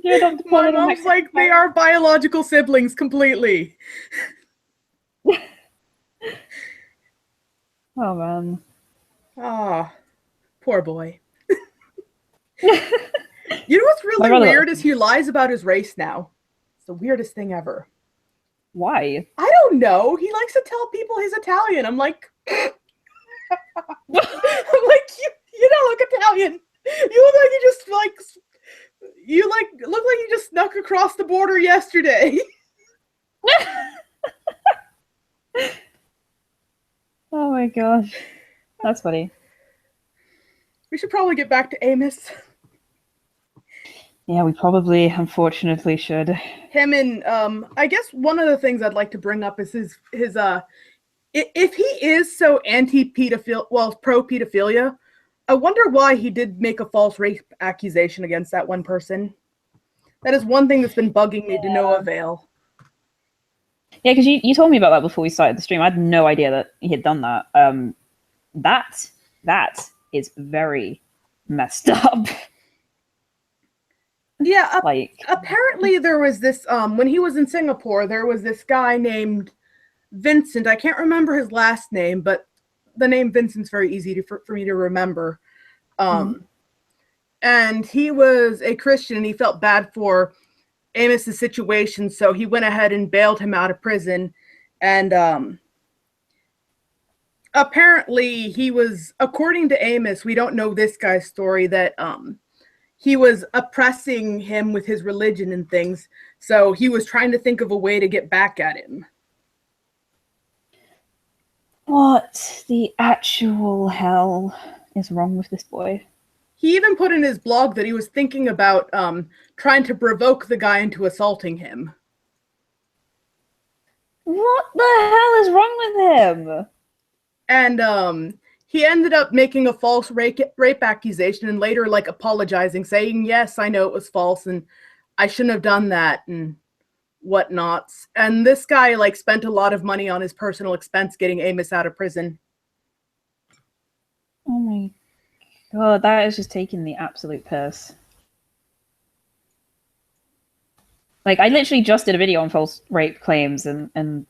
My mom's like, they are biological siblings completely.
Oh, man.
Ah, poor boy. You know what's really weird is he lies about his race now. It's the weirdest thing ever.
Why?
I don't know. He likes to tell people he's Italian. I'm like, you don't look Italian. You look like you look like you just snuck across the border yesterday.
Oh my gosh. That's funny.
We should probably get back to Amos.
Yeah, we probably, unfortunately, should.
Him and I guess one of the things I'd like to bring up is his if he is so pro-pedophilia, I wonder why he did make a false rape accusation against that one person. That is one thing that's been bugging me to no avail.
Yeah, because you told me about that before we started the stream. I had no idea that he had done that. That is very messed up.
Yeah,
Like,
apparently there was this, when he was in Singapore, there was this guy named Vincent. I can't remember his last name, but the name Vincent's very easy for me to remember. And he was a Christian, and he felt bad for Amos's situation, so he went ahead and bailed him out of prison. And apparently he was, according to Amos, we don't know this guy's story, that he was oppressing him with his religion and things, so he was trying to think of a way to get back at him.
what the actual hell is wrong with this boy?
He even put in his blog that he was thinking about trying to provoke the guy into assaulting him.
What the hell is wrong with him?
And he ended up making a false rape accusation and later like apologizing, saying, yes, I know it was false and I shouldn't have done that and whatnots. And this guy like spent a lot of money on his personal expense getting Amos out of prison.
Oh my god, that is just taking the absolute piss. Like, I literally just did a video on false rape claims and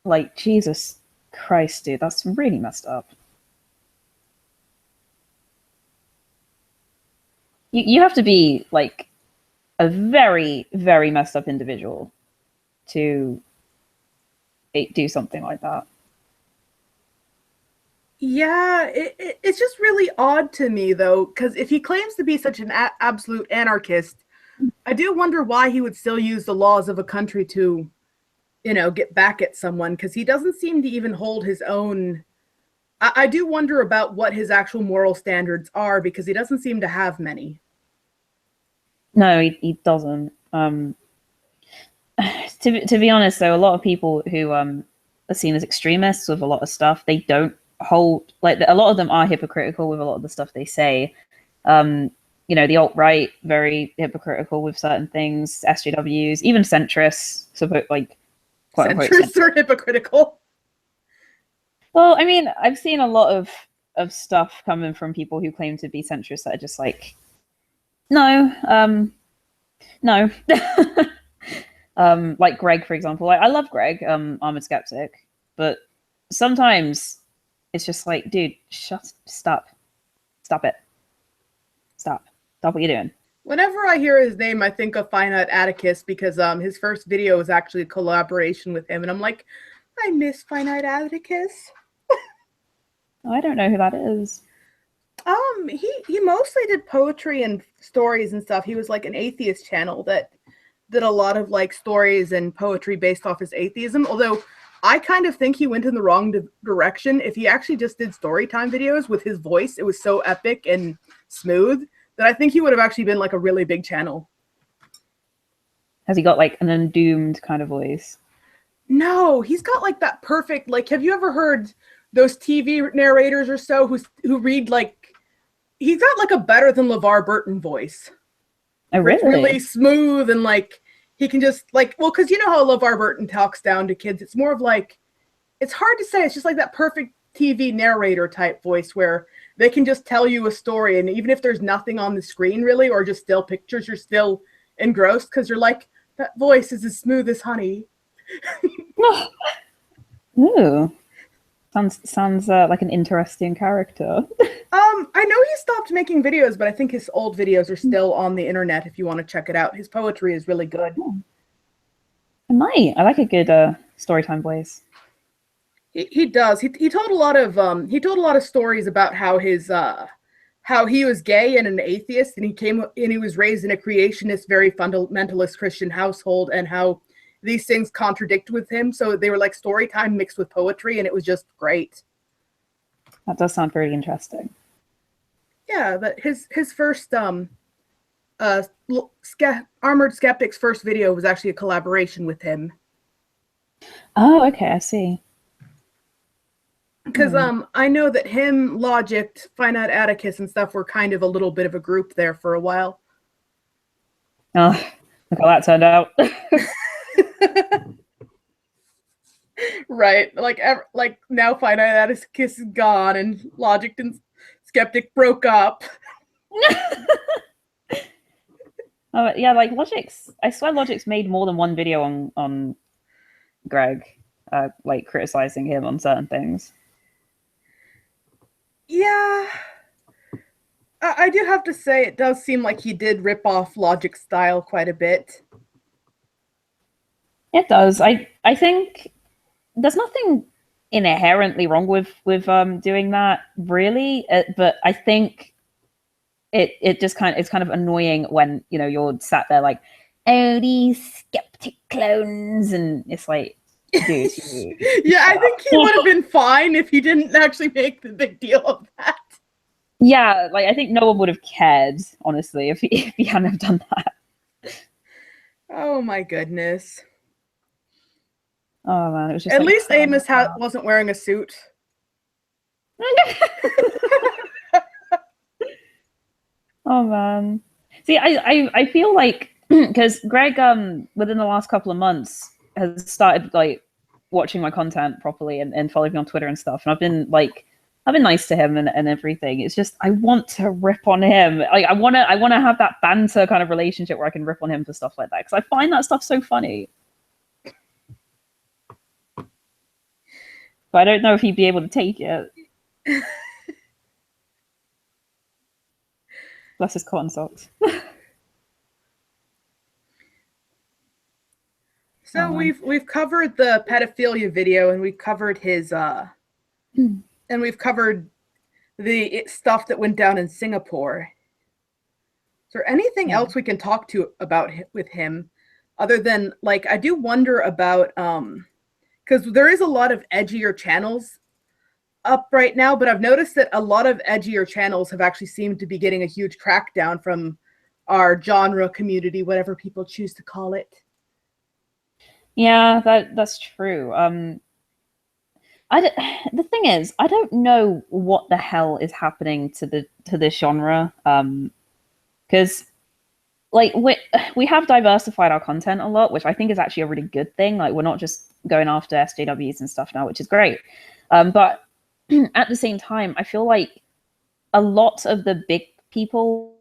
like, Jesus Christ, dude, that's really messed up. You have to be like a very, very messed up individual to do something like that.
Yeah, it's just really odd to me, though, because if he claims to be such an absolute anarchist, I do wonder why he would still use the laws of a country to, you know, get back at someone, because he doesn't seem to even hold his own. I do wonder about what his actual moral standards are, because he doesn't seem to have many.
No, he doesn't. To be honest, though, a lot of people who are seen as extremists with a lot of stuff, they don't hold, like, a lot of them are hypocritical with a lot of the stuff they say. You know, the alt-right, very hypocritical with certain things, SJWs, even centrists, so like, quote unquote,
Centrists are hypocritical.
Well, I mean, I've seen a lot of stuff coming from people who claim to be centrists that are just like, no, no. Like Greg, for example. Like, I love Greg, Armored Skeptic, but sometimes it's just like, dude, stop it. Stop what you're doing.
Whenever I hear his name, I think of Finite Atticus, because his first video was actually a collaboration with him, and I'm like, I miss Finite Atticus.
I don't know who that is.
He mostly did poetry and stories and stuff. He was like an atheist channel that did a lot of like stories and poetry based off his atheism, although I kind of think he went in the wrong direction. If he actually just did story time videos with his voice, it was so epic and smooth that I think he would have actually been like a really big channel.
Has he got like an undoomed kind of voice?
No, he's got like that perfect, like, have you ever heard those TV narrators or so who read like, he's got like a better than LeVar Burton voice.
Oh, really?
It's really smooth and like, he can just like, well, because you know how LeVar Burton talks down to kids. It's more of like, it's hard to say. It's just like that perfect TV narrator type voice where they can just tell you a story. And even if there's nothing on the screen really, or just still pictures, you're still engrossed because you're like, that voice is as smooth as honey.
Ooh. Sounds like an interesting character.
I know he stopped making videos, but I think his old videos are still on the internet if you want to check it out. His poetry is really good.
I like a good storytime voice.
He does. He told a lot of stories about how his how he was gay and an atheist, and he was raised in a creationist, very fundamentalist Christian household, and how these things contradict with him. So they were like story time mixed with poetry, and it was just great.
That does sound very interesting.
Yeah, but his first Armored Skeptic's first video was actually a collaboration with him.
Oh, okay, I see.
Because I know that him, Logic, Finite Atticus, and stuff were kind of a little bit of a group there for a while.
Oh, look how that turned out.
Right, like now Finite Atticus is gone and Logic and Skeptic broke up.
Yeah, like Logic's. I swear Logic's made more than one video on Greg, like criticizing him on certain things.
Yeah. I do have to say, it does seem like he did rip off Logic's style quite a bit.
It does. I think there's nothing inherently wrong with doing that, really. But I think it just it's kind of annoying when you're sat there like, oh, these skeptic clones, and it's like, dude.
Yeah, I think he would have been fine if he didn't actually make the big deal of that.
Yeah, like I think no one would have cared, honestly, if he hadn't have done that.
Oh my goodness.
Oh man, it was just
at least Amos wasn't wearing a suit.
Oh man. See, I feel like because Greg within the last couple of months has started like watching my content properly and following me on Twitter and stuff, and I've been nice to him and everything. It's just I want to rip on him. Like I wanna have that banter kind of relationship where I can rip on him for stuff like that, because I find that stuff so funny. But I don't know if he'd be able to take it. Bless his cotton socks.
So we've covered the pedophilia video, and we've covered his and we've covered the stuff that went down in Singapore. Is there anything else we can talk to about with him, other than, like, I do wonder about because there is a lot of edgier channels up right now, but I've noticed that a lot of edgier channels have actually seemed to be getting a huge crackdown from our genre community, whatever people choose to call it.
Yeah, that's true. The thing is, I don't know what the hell is happening to this genre. Because like we have diversified our content a lot, which I think is actually a really good thing. Like we're not just going after SJWs and stuff now, which is great. But at the same time, I feel like a lot of the big people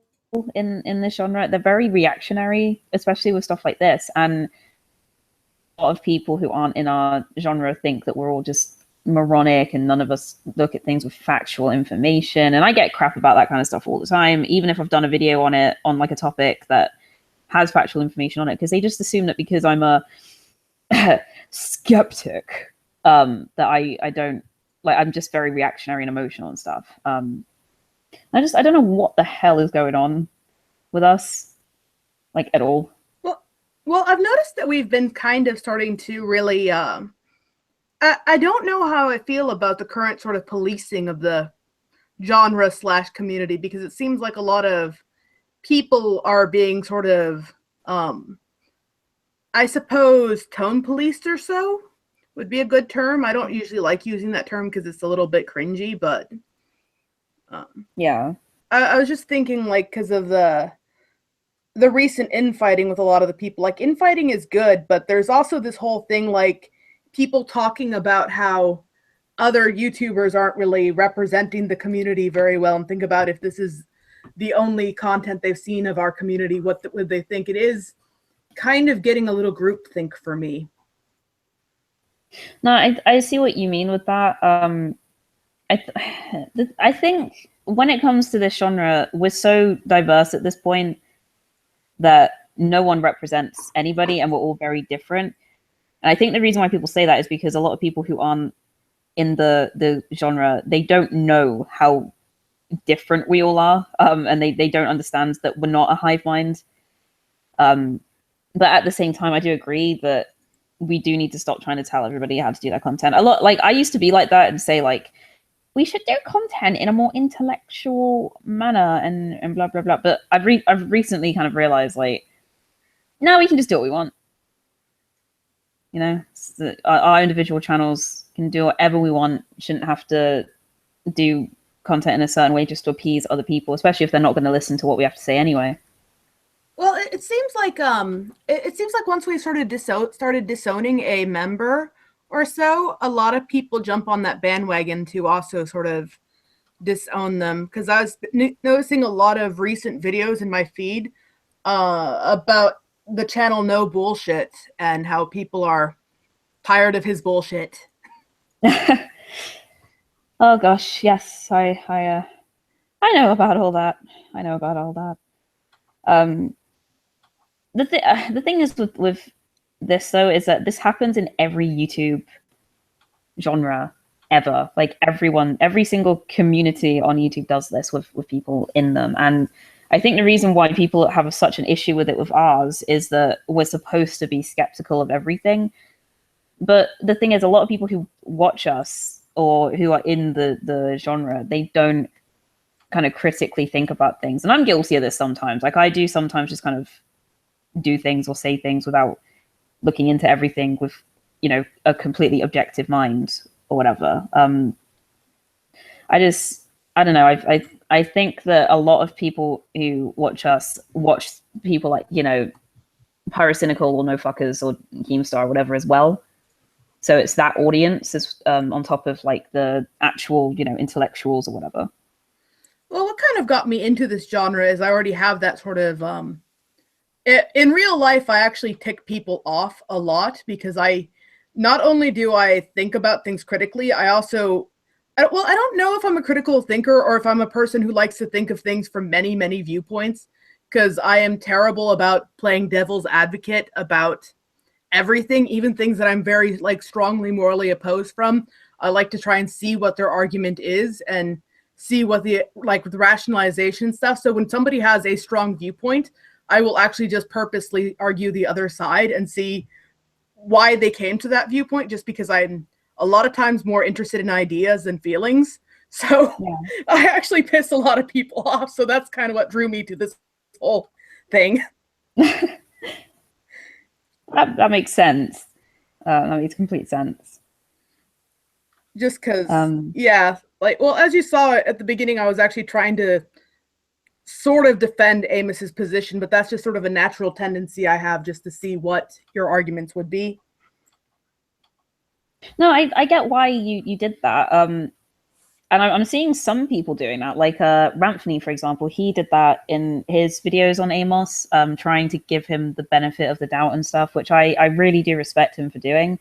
in this genre, they're very reactionary, especially with stuff like this. And a lot of people who aren't in our genre think that we're all just moronic and none of us look at things with factual information. And I get crap about that kind of stuff all the time, even if I've done a video on it, on like a topic that has factual information on it, because they just assume that because I'm a skeptic, that I don't, like, I'm just very reactionary and emotional and stuff. I don't know what the hell is going on with us, like, at all.
Well, I've noticed that we've been kind of starting to really I don't know how I feel about the current sort of policing of the genre / community, because it seems like a lot of people are being sort of, I suppose, tone policed or so would be a good term. I don't usually like using that term because it's a little bit cringy, but
yeah.
I was just thinking, like, because of the recent infighting with a lot of the people. Like, infighting is good, but there's also this whole thing, like, people talking about how other YouTubers aren't really representing the community very well, and think about if this is the only content they've seen of our community, what would they think? It is kind of getting a little groupthink for me.
No, I see what you mean with that. I think when it comes to this genre, we're so diverse at this point that no one represents anybody, and we're all very different. And I think the reason why people say that is because a lot of people who aren't in the genre, they don't know how different we all are, and they don't understand that we're not a hive mind. But at the same time, I do agree that we do need to stop trying to tell everybody how to do their content. A lot, like, I used to be like that and say, like, we should do content in a more intellectual manner and blah blah blah. But I've recently kind of realized, like, no, we can just do what we want. You know, our individual channels can do whatever we want. Shouldn't have to do content in a certain way just to appease other people, especially if they're not going to listen to what we have to say anyway.
Well, it seems like it seems like once we started disowning a member or so, a lot of people jump on that bandwagon to also sort of disown them. Because I was noticing a lot of recent videos in my feed about the channel No Bullshit and how people are tired of his bullshit.
Oh gosh, yes, I know about all that. I know about all that. The thing is with this though is that this happens in every YouTube genre ever. Like every single community on YouTube does this with people in them. And I think the reason why people have such an issue with it with ours is that we're supposed to be skeptical of everything. But the thing is, a lot of people who watch us or who are in the genre, they don't kind of critically think about things. And I'm guilty of this sometimes. Like I do sometimes just kind of do things or say things without looking into everything with, a completely objective mind or whatever. I don't know. I think that a lot of people who watch us watch people like, Pyrocynical or No Fuckers or Keemstar or whatever as well. So it's that audience is on top of like the actual, intellectuals or whatever.
Well, what kind of got me into this genre is I already have that sort of in real life, I actually tick people off a lot because not only do I think about things critically, I don't know if I'm a critical thinker or if I'm a person who likes to think of things from many, many viewpoints, because I am terrible about playing devil's advocate about everything, even things that I'm very strongly morally opposed from. I like to try and see what their argument is and see what the rationalization stuff. So when somebody has a strong viewpoint, I will actually just purposely argue the other side and see why they came to that viewpoint, just because I'm a lot of times more interested in ideas than feelings. So yeah. I actually piss a lot of people off. So that's kind of what drew me to this whole thing.
That makes sense. That makes complete sense.
Just because, as you saw at the beginning, I was actually trying to sort of defend Amos's position, but that's just sort of a natural tendency I have, just to see what your arguments would be.
No, I get why you did that. And I'm seeing some people doing that, like Ramphany, for example. He did that in his videos on Amos, trying to give him the benefit of the doubt and stuff, which I really do respect him for doing.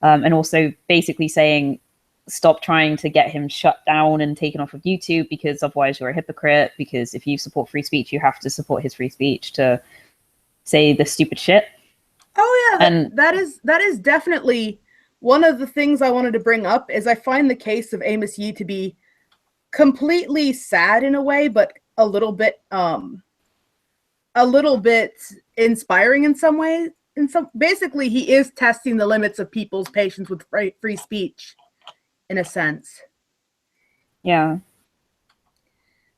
And also basically saying, stop trying to get him shut down and taken off of YouTube, because otherwise you're a hypocrite, because if you support free speech, you have to support his free speech to say the stupid shit.
Oh yeah, and that is definitely one of the things I wanted to bring up. Is I find the case of Amos Yee to be completely sad in a way, but a little bit inspiring in some ways. Basically, he is testing the limits of people's patience with free speech, in a sense.
Yeah.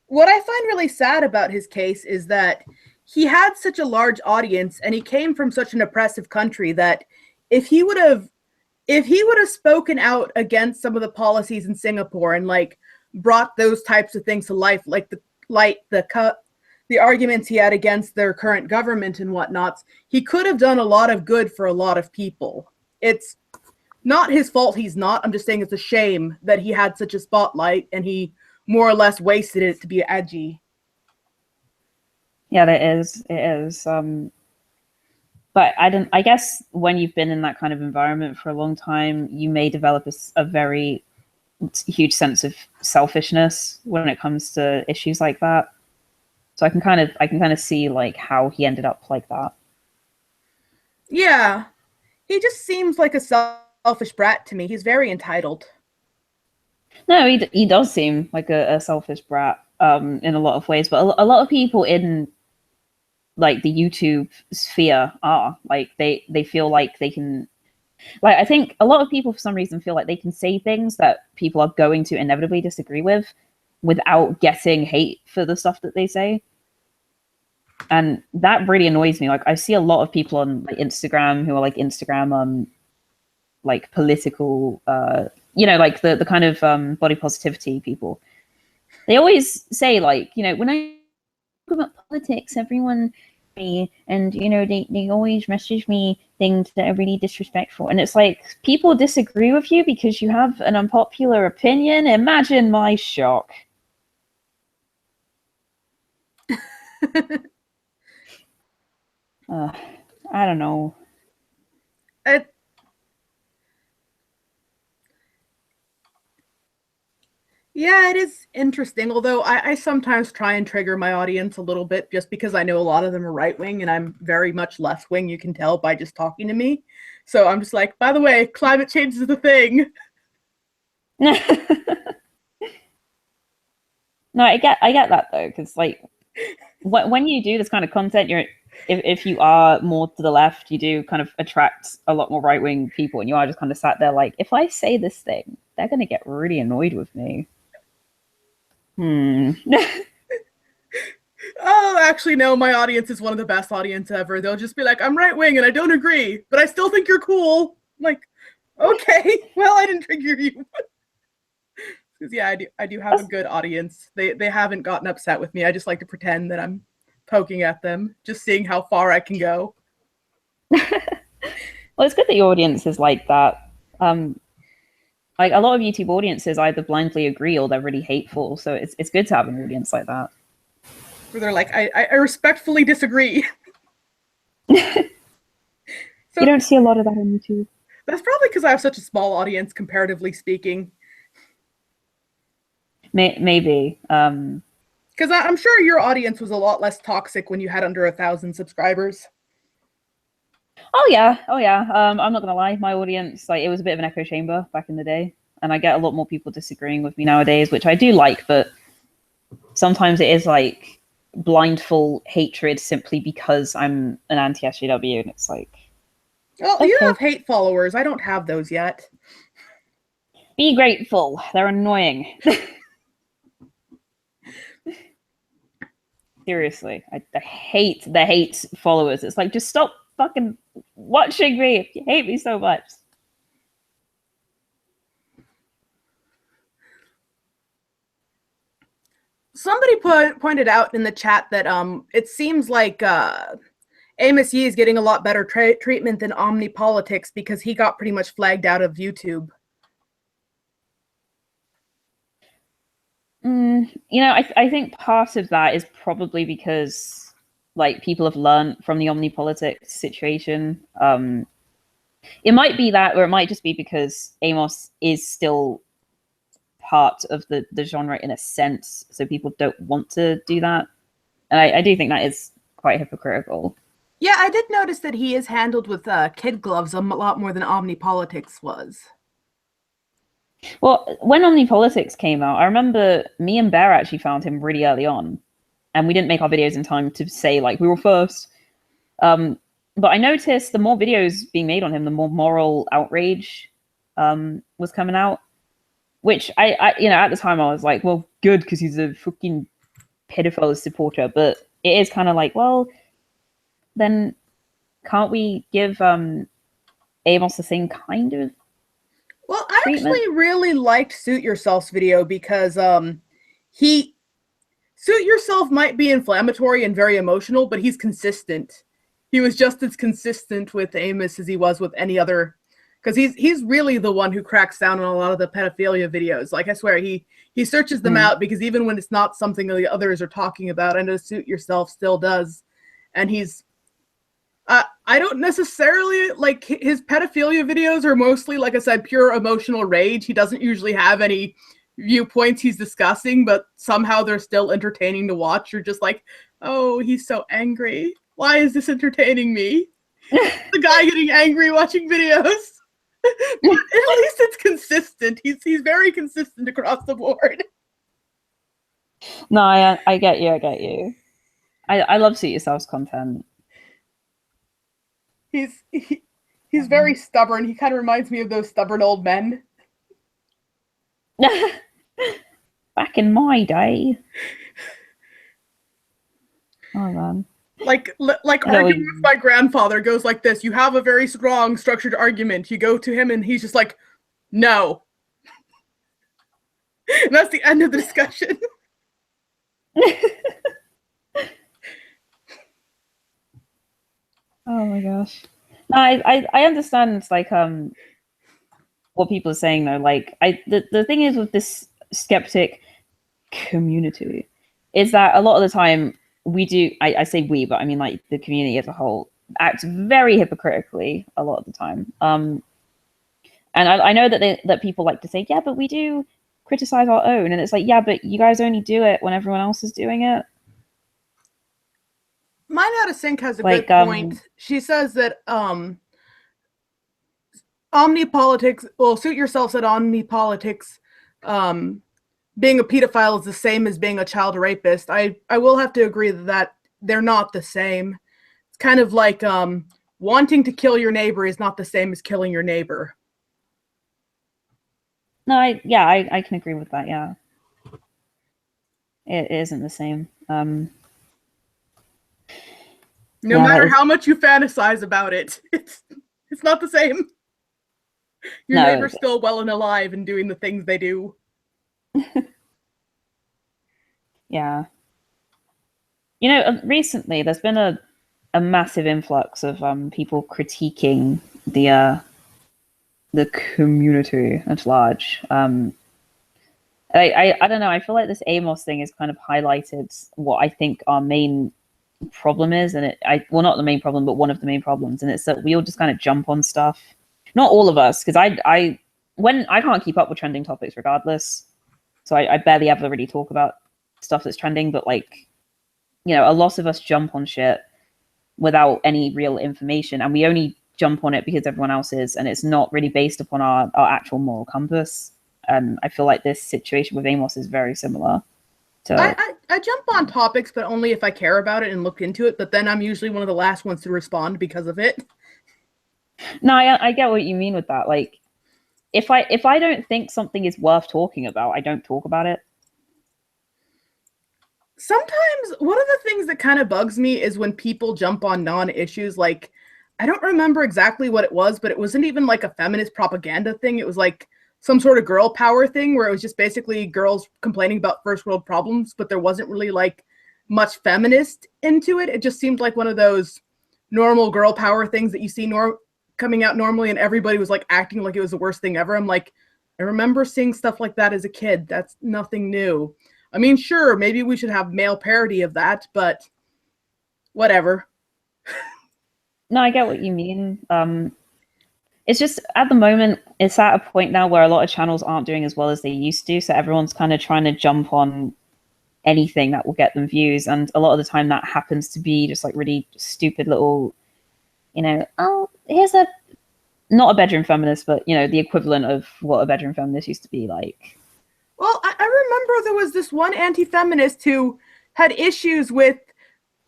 What I find really sad about his case is that he had such a large audience and he came from such an oppressive country that if he would have spoken out against some of the policies in Singapore and brought those types of things to life, the arguments he had against their current government and whatnots, he could have done a lot of good for a lot of people. It's not his fault he's not. I'm just saying it's a shame that he had such a spotlight and he more or less wasted it to be edgy.
Yeah, it is. But I guess when you've been in that kind of environment for a long time, you may develop a very huge sense of selfishness when it comes to issues like that. So I can kind of see how he ended up like that.
Yeah, he just seems like a selfish brat to me. He's very entitled.
No, he does seem like a selfish brat in a lot of ways, but a lot of people in the YouTube sphere are they feel like they can. I think a lot of people for some reason feel like they can say things that people are going to inevitably disagree with without getting hate for the stuff that they say. And that really annoys me. I see a lot of people on Instagram who are Instagram political the kind of body positivity people. They always say when I talk about politics, everyone and they always message me things that are really disrespectful, and it's people disagree with you because you have an unpopular opinion. Imagine my shock. I don't know.
Yeah, it is interesting. Although I sometimes try and trigger my audience a little bit just because I know a lot of them are right wing and I'm very much left wing. You can tell by just talking to me. So I'm just like, by the way, climate change is the thing.
No, I get that though, because like when you do this kind of content, if you are more to the left, you do kind of attract a lot more right wing people, and you are just kind of sat there like, if I say this thing, they're gonna get really annoyed with me.
Oh, actually, no, my audience is one of the best audience ever. They'll just be like, I'm right wing and I don't agree, but I still think you're cool. I'm like, okay, well, I didn't trigger you. Because yeah, I do have a good audience. They haven't gotten upset with me. I just like to pretend that I'm poking at them, just seeing how far I can go.
Well, it's good that your audience is like that. Like a lot of YouTube audiences either blindly agree or they're really hateful. So it's good to have an audience like that.
Where they're like, I respectfully disagree. So,
you don't see a lot of that on YouTube.
That's probably because I have such a small audience, comparatively speaking.
Maybe.
Because I'm sure your audience was a lot less toxic when you had under 1,000 subscribers.
Oh yeah. I'm not gonna lie, my audience, like, it was a bit of an echo chamber back in the day, and I get a lot more people disagreeing with me nowadays, which I do like, but sometimes it is like blindful hatred simply because I'm an anti-SJW, and it's like,
well, okay. You have hate followers. I don't have those yet.
Be grateful. They're annoying. Seriously, I hate the hate followers. It's like, just stop fucking watching me if you hate me so much.
Somebody pointed out in the chat that it seems like Amos Yee is getting a lot better treatment than Omnipolitics because he got pretty much flagged out of YouTube.
You know, I think part of that is probably because like people have learned from the Omnipolitics situation. It might be that, or it might just be because Amos is still part of the genre in a sense, so people don't want to do that. And I do think that is quite hypocritical.
Yeah, I did notice that he is handled with kid gloves a lot more than Omnipolitics was.
Well, when Omnipolitics came out, I remember me and Bear actually found him really early on, and we didn't make our videos in time to say like we were first. But I noticed the more videos being made on him, the more moral outrage was coming out. Which I you know, at the time I was like, well, good, because he's a fucking pedophile supporter. But it is kind of like, well, then can't we give Amos the same kind of
well, I
treatment?
actually really liked Suit Yourself's video because Suit Yourself might be inflammatory and very emotional, but he's consistent. He was just as consistent with Amos as he was with any other, because he's really the one who cracks down on a lot of the pedophilia videos. Like, I swear, he searches them out, because even when it's not something the others are talking about, I know Suit Yourself still does. And he's I don't necessarily like his pedophilia videos are mostly, like I said, pure emotional rage. He doesn't usually have any viewpoints he's discussing, but somehow they're still entertaining to watch. You're just like, oh, he's so angry. Why is this entertaining me? The guy getting angry watching videos. But at least it's consistent. He's very consistent across the board.
No, I get you. I love Suit Yourself's content.
He's very stubborn. He kind of reminds me of those stubborn old men.
Back in my day. Oh man.
Like arguing with my grandfather goes like this. You have a very strong, structured argument. You go to him and he's just like, no. And that's the end of the discussion.
Oh my gosh. No, I understand, like, what people are saying though. Like, the thing is with this skeptic community is that a lot of the time we do, I say we, but I mean like the community as a whole, act very hypocritically a lot of the time. And I know that people like to say, yeah, but we do criticize our own, and it's like, yeah, but you guys only do it when everyone else is doing it.
Mine Out of Sync has a good point. She says that omnipolitics, well, Suit Yourself said omnipolitics, being a pedophile is the same as being a child rapist. I will have to agree that they're not the same. It's kind of like wanting to kill your neighbor is not the same as killing your neighbor.
No, I can agree with that. Yeah, it isn't the same. No
matter how much you fantasize about it, it's not the same. Your neighbor's still well and alive and doing the things they do.
Yeah. You know, recently there's been a massive influx of people critiquing the community at large. I don't know. I feel like this Amos thing has kind of highlighted what I think our main problem is, and well, not the main problem, but one of the main problems, and it's that we all just kind of jump on stuff. Not all of us, because I can't keep up with trending topics regardless, so I barely ever really talk about stuff that's trending. But like, you know, a lot of us jump on shit without any real information, and we only jump on it because everyone else is, and it's not really based upon our actual moral compass. I feel like this situation with Amos is very similar.
I jump on topics, but only if I care about it and look into it, but then I'm usually one of the last ones to respond because of it.
No, I get what you mean with that. Like, if I don't think something is worth talking about, I don't talk about it.
Sometimes one of the things that kind of bugs me is when people jump on non-issues. Like, I don't remember exactly what it was, but it wasn't even like a feminist propaganda thing. It was like some sort of girl power thing where it was just basically girls complaining about first world problems, but there wasn't really like much feminist into it. It just seemed like one of those normal girl power things that you see coming out normally, and everybody was like acting like it was the worst thing ever. I'm like, I remember seeing stuff like that as a kid. That's nothing new. I mean, sure, maybe we should have male parody of that, but whatever.
No, I get what you mean. It's just at the moment, it's at a point now where a lot of channels aren't doing as well as they used to. So everyone's kind of trying to jump on anything that will get them views. And a lot of the time that happens to be just like really stupid little, you know, oh, here's not a bedroom feminist, but, you know, the equivalent of what a bedroom feminist used to be like.
Well, I remember there was this one anti-feminist who had issues with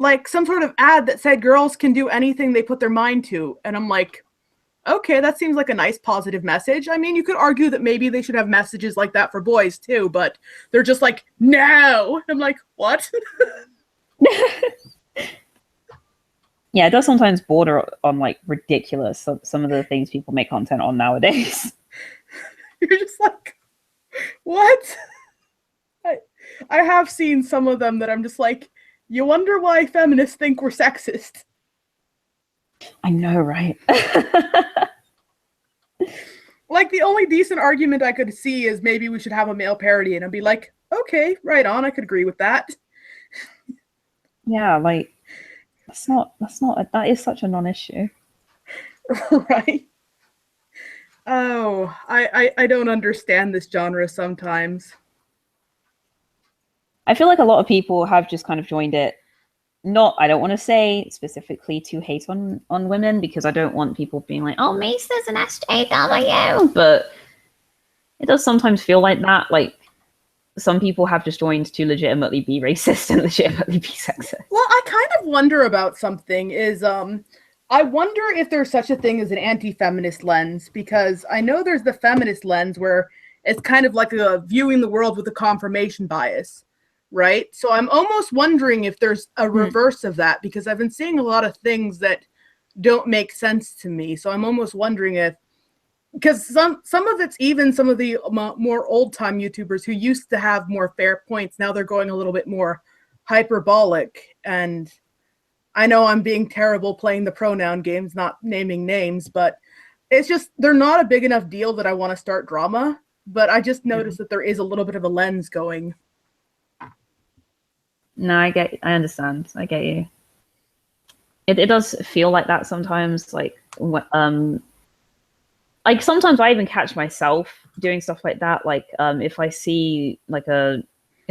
like some sort of ad that said girls can do anything they put their mind to. And I'm like, okay, that seems like a nice positive message. I mean, you could argue that maybe they should have messages like that for boys too, but they're just like, no. I'm like, what?
Yeah, it does sometimes border on like ridiculous, some of the things people make content on nowadays.
You're just like, what? I have seen some of them that I'm just like, you wonder why feminists think we're sexist.
I know, right?
Like, the only decent argument I could see is maybe we should have a male parody, and I'd be like, okay, right on, I could agree with that.
Yeah, like, that is such a non-issue.
Right? Oh, I don't understand this genre sometimes.
I feel like a lot of people have just kind of joined it. I don't want to say specifically to hate on women, because I don't want people being like, oh, Misa's an SJW, but it does sometimes feel like that. Like, some people have just joined to legitimately be racist and legitimately be sexist.
Well, I kind of wonder about something is, I wonder if there's such a thing as an anti-feminist lens, because I know there's the feminist lens where it's kind of like a viewing the world with a confirmation bias, right? So I'm almost wondering if there's a reverse of that, because I've been seeing a lot of things that don't make sense to me. So I'm almost wondering if, because some of it's even some of the more old-time YouTubers who used to have more fair points, now they're going a little bit more hyperbolic. And I know I'm being terrible playing the pronoun games, not naming names, but it's just, they're not a big enough deal that I want to start drama. But I just noticed that there is a little bit of a lens going.
No, I understand. I get you. it does feel like that sometimes. Like sometimes I even catch myself doing stuff like that. Like if I see like an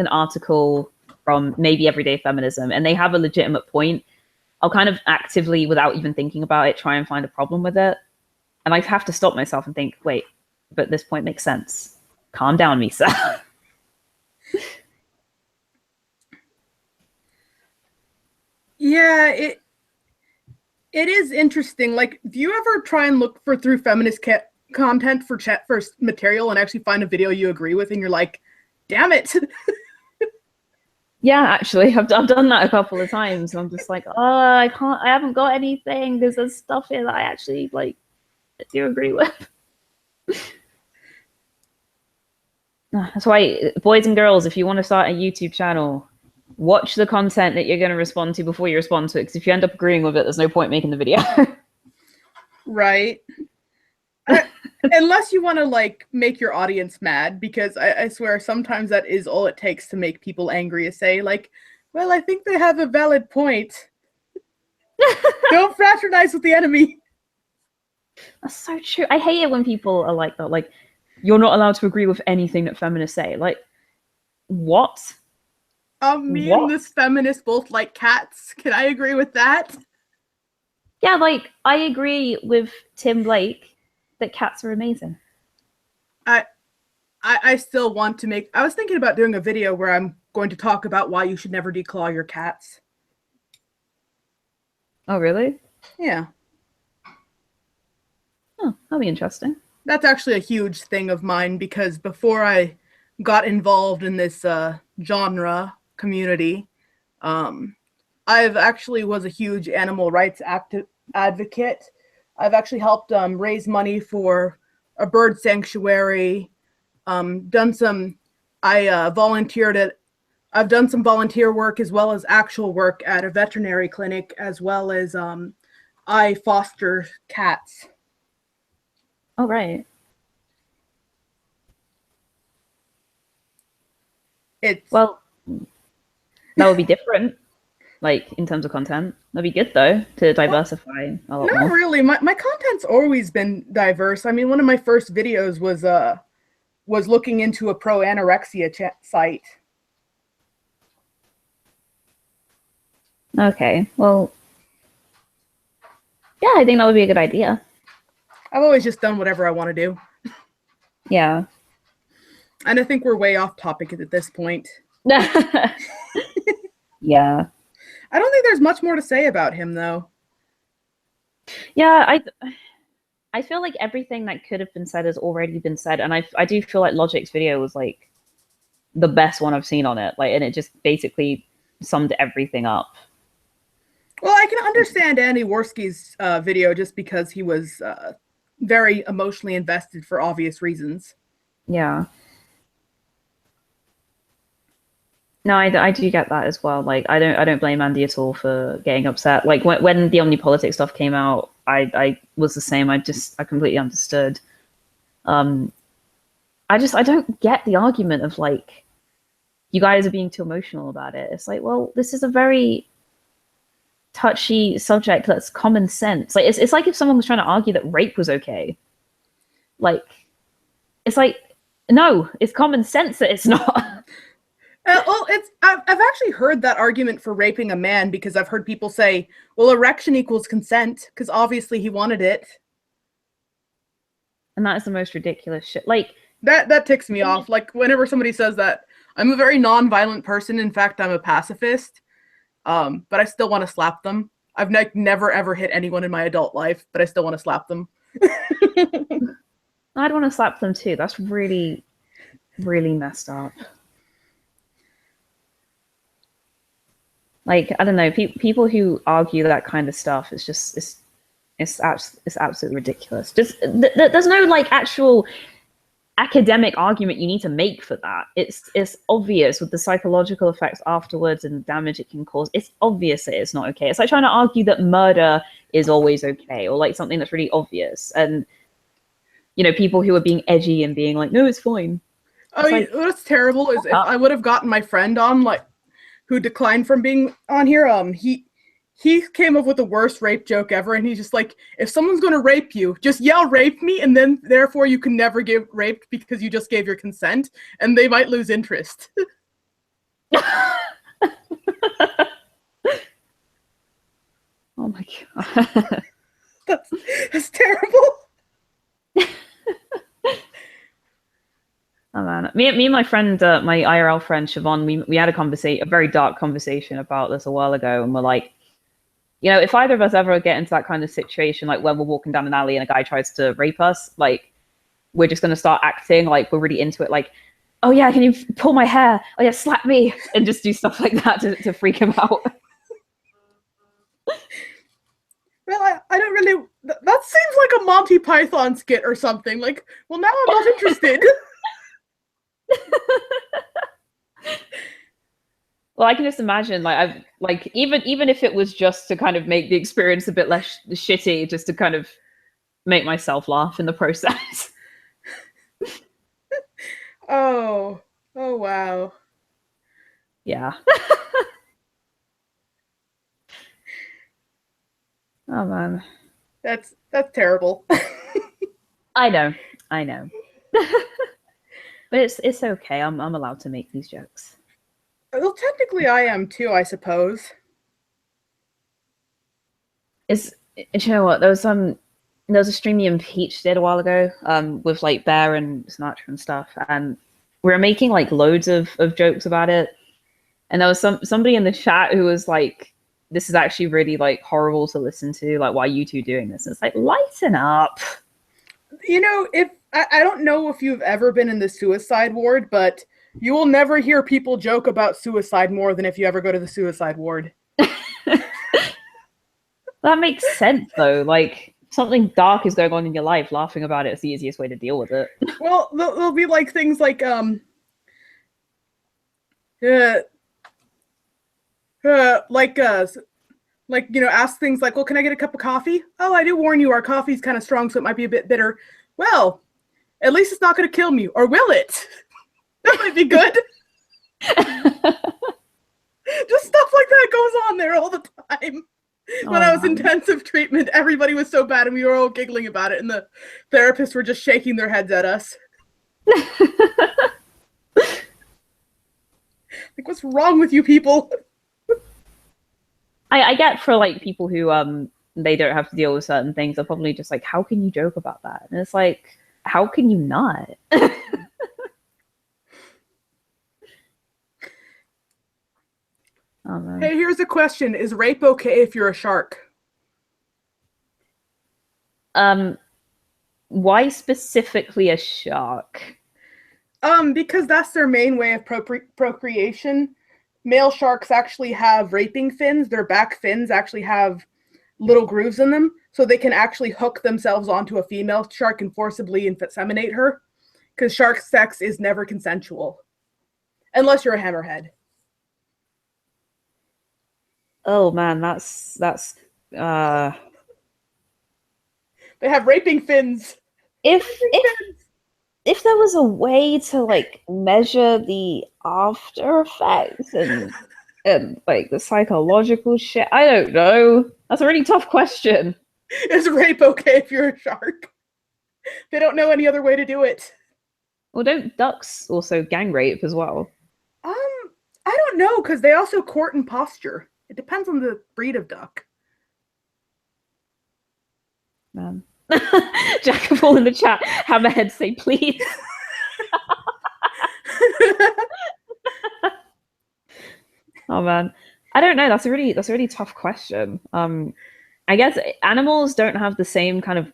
article from maybe Everyday Feminism and they have a legitimate point, I'll kind of actively, without even thinking about it, try and find a problem with it. And I have to stop myself and think, wait, but this point makes sense. Calm down, Misa.
Yeah, it is interesting. Like, do you ever try and look through feminist content for material and actually find a video you agree with, and you're like, damn it.
Yeah, actually, I've done that a couple of times. I'm just like, oh, I haven't got anything. There's stuff here that I actually like do agree with. That's why, boys and girls, if you want to start a YouTube channel, watch the content that you're going to respond to before you respond to it. Because if you end up agreeing with it, there's no point making the video.
Right. Unless you want to like make your audience mad, because I swear sometimes that is all it takes to make people angry, is say like, well, I think they have a valid point. Don't fraternize with the enemy.
That's so true. I hate it when people are like that. Like, you're not allowed to agree with anything that feminists say. Like, what?
Me and this feminist both like cats. Can I agree with that?
Yeah, like, I agree with Tim Blake that cats are amazing.
I still want to make... I was thinking about doing a video where I'm going to talk about why you should never declaw your cats.
Oh, really?
Yeah.
Oh, that'll be interesting.
That's actually a huge thing of mine, because before I got involved in this genre community, I've actually was a huge animal rights advocate. I've actually helped raise money for a bird sanctuary. I've done some volunteer work as well as actual work at a veterinary clinic, as well as I foster cats.
Oh, right. Well, that would be different, like, in terms of content. That'd be good, though, to diversify a lot more.
Not really. My content's always been diverse. I mean, one of my first videos was looking into a pro-anorexia site.
Okay, well, yeah, I think that would be a good idea.
I've always just done whatever I want to do.
Yeah.
And I think we're way off topic at this point.
Yeah.
I don't think there's much more to say about him, though.
Yeah, I feel like everything that could have been said has already been said, and I do feel like Logic's video was like the best one I've seen on it, like, and it just basically summed everything up.
Well, I can understand Andy Worski's video just because he was very emotionally invested for obvious reasons.
Yeah. No, I do get that as well. Like, I don't blame Andy at all for getting upset. Like, when the Omnipolitics stuff came out, I was the same. I completely understood. I don't get the argument of like, you guys are being too emotional about it. It's like, well, this is a very touchy subject that's common sense. Like, it's like if someone was trying to argue that rape was okay. Like, it's like, no, it's common sense that it's not.
Well, I've actually heard that argument for raping a man, because I've heard people say, well, erection equals consent, because obviously he wanted it.
And that is the most ridiculous shit. Like,
that ticks me off. Like, whenever somebody says that, I'm a very non-violent person. In fact, I'm a pacifist. But I still want to slap them. I've never ever hit anyone in my adult life, but I still want to slap them.
I'd want to slap them too. That's really, really messed up. Like, I don't know, people who argue that kind of stuff, it's absolutely ridiculous. Just there's no like actual academic argument you need to make for that. It's obvious with the psychological effects afterwards and the damage it can cause. It's obvious that it's not okay. It's like trying to argue that murder is always okay, or like something that's really obvious. And you know, people who are being edgy and being like, no, it's fine.
Oh, like, what's terrible is if I would have gotten my friend on, like, who declined from being on here, he he came up with the worst rape joke ever, and he's just like, if someone's going to rape you, just yell rape me, and then therefore you can never get raped because you just gave your consent, and they might lose interest.
Oh my god.
That's terrible.
Oh man, me and my friend, my IRL friend Siobhan, we had a very dark conversation about this a while ago, and we're like, you know, if either of us ever get into that kind of situation, like when we're walking down an alley and a guy tries to rape us, like we're just gonna start acting like we're really into it, like, oh yeah, can you pull my hair? Oh yeah, slap me, and just do stuff like that to freak him out.
Well, I don't really. That seems like a Monty Python skit or something. Like, well, now I'm not interested.
Well, I can just imagine, like even if it was just to kind of make the experience a bit less shitty, just to kind of make myself laugh in the process.
Oh wow.
Yeah. Oh man.
That's terrible.
I know. But it's okay. I'm allowed to make these jokes.
Well, technically I am too, I suppose.
You know what? There was a stream me and Peach did a while ago, with like Bear and Sinatra and stuff, and we were making like loads of jokes about it. And there was somebody in the chat who was like, this is actually really like horrible to listen to, like, why are you two doing this? And it's like, lighten up.
You know, if I don't know if you've ever been in the suicide ward, but you will never hear people joke about suicide more than if you ever go to the suicide ward.
That makes sense though. Like, something dark is going on in your life, laughing about it is the easiest way to deal with it.
Well, there'll be like things like like, you know, ask things like, well, can I get a cup of coffee? Oh, I do warn you, our coffee's kind of strong, so it might be a bit bitter. Well, at least it's not going to kill me, or will it? That might be good. Just stuff like that goes on there all the time. When I was intensive treatment, everybody was so bad, and we were all giggling about it, and the therapists were just shaking their heads at us. Like, what's wrong with you people?
I get for like people who they don't have to deal with certain things, they're probably just like, how can you joke about that? And it's like, how can you not? Oh, man.
Hey, here's a question. Is rape okay if you're a shark?
Why specifically a shark?
Because that's their main way of procreation. Male sharks actually have raping fins. Their back fins actually have little grooves in them, so they can actually hook themselves onto a female shark and forcibly inseminate her, because shark sex is never consensual. Unless you're a hammerhead.
Oh man, that's
They have raping fins.
If there was a way to like measure the after effects and like the psychological shit, I don't know. That's a really tough question.
Is rape okay if you're a shark? They don't know any other way to do it.
Well, don't ducks also gang rape as well?
I don't know, because they also court and posture. It depends on the breed of duck.
Man. Jack of all in the chat, hammerhead say please. Oh man, I don't know. That's a really tough question. I guess animals don't have the same kind of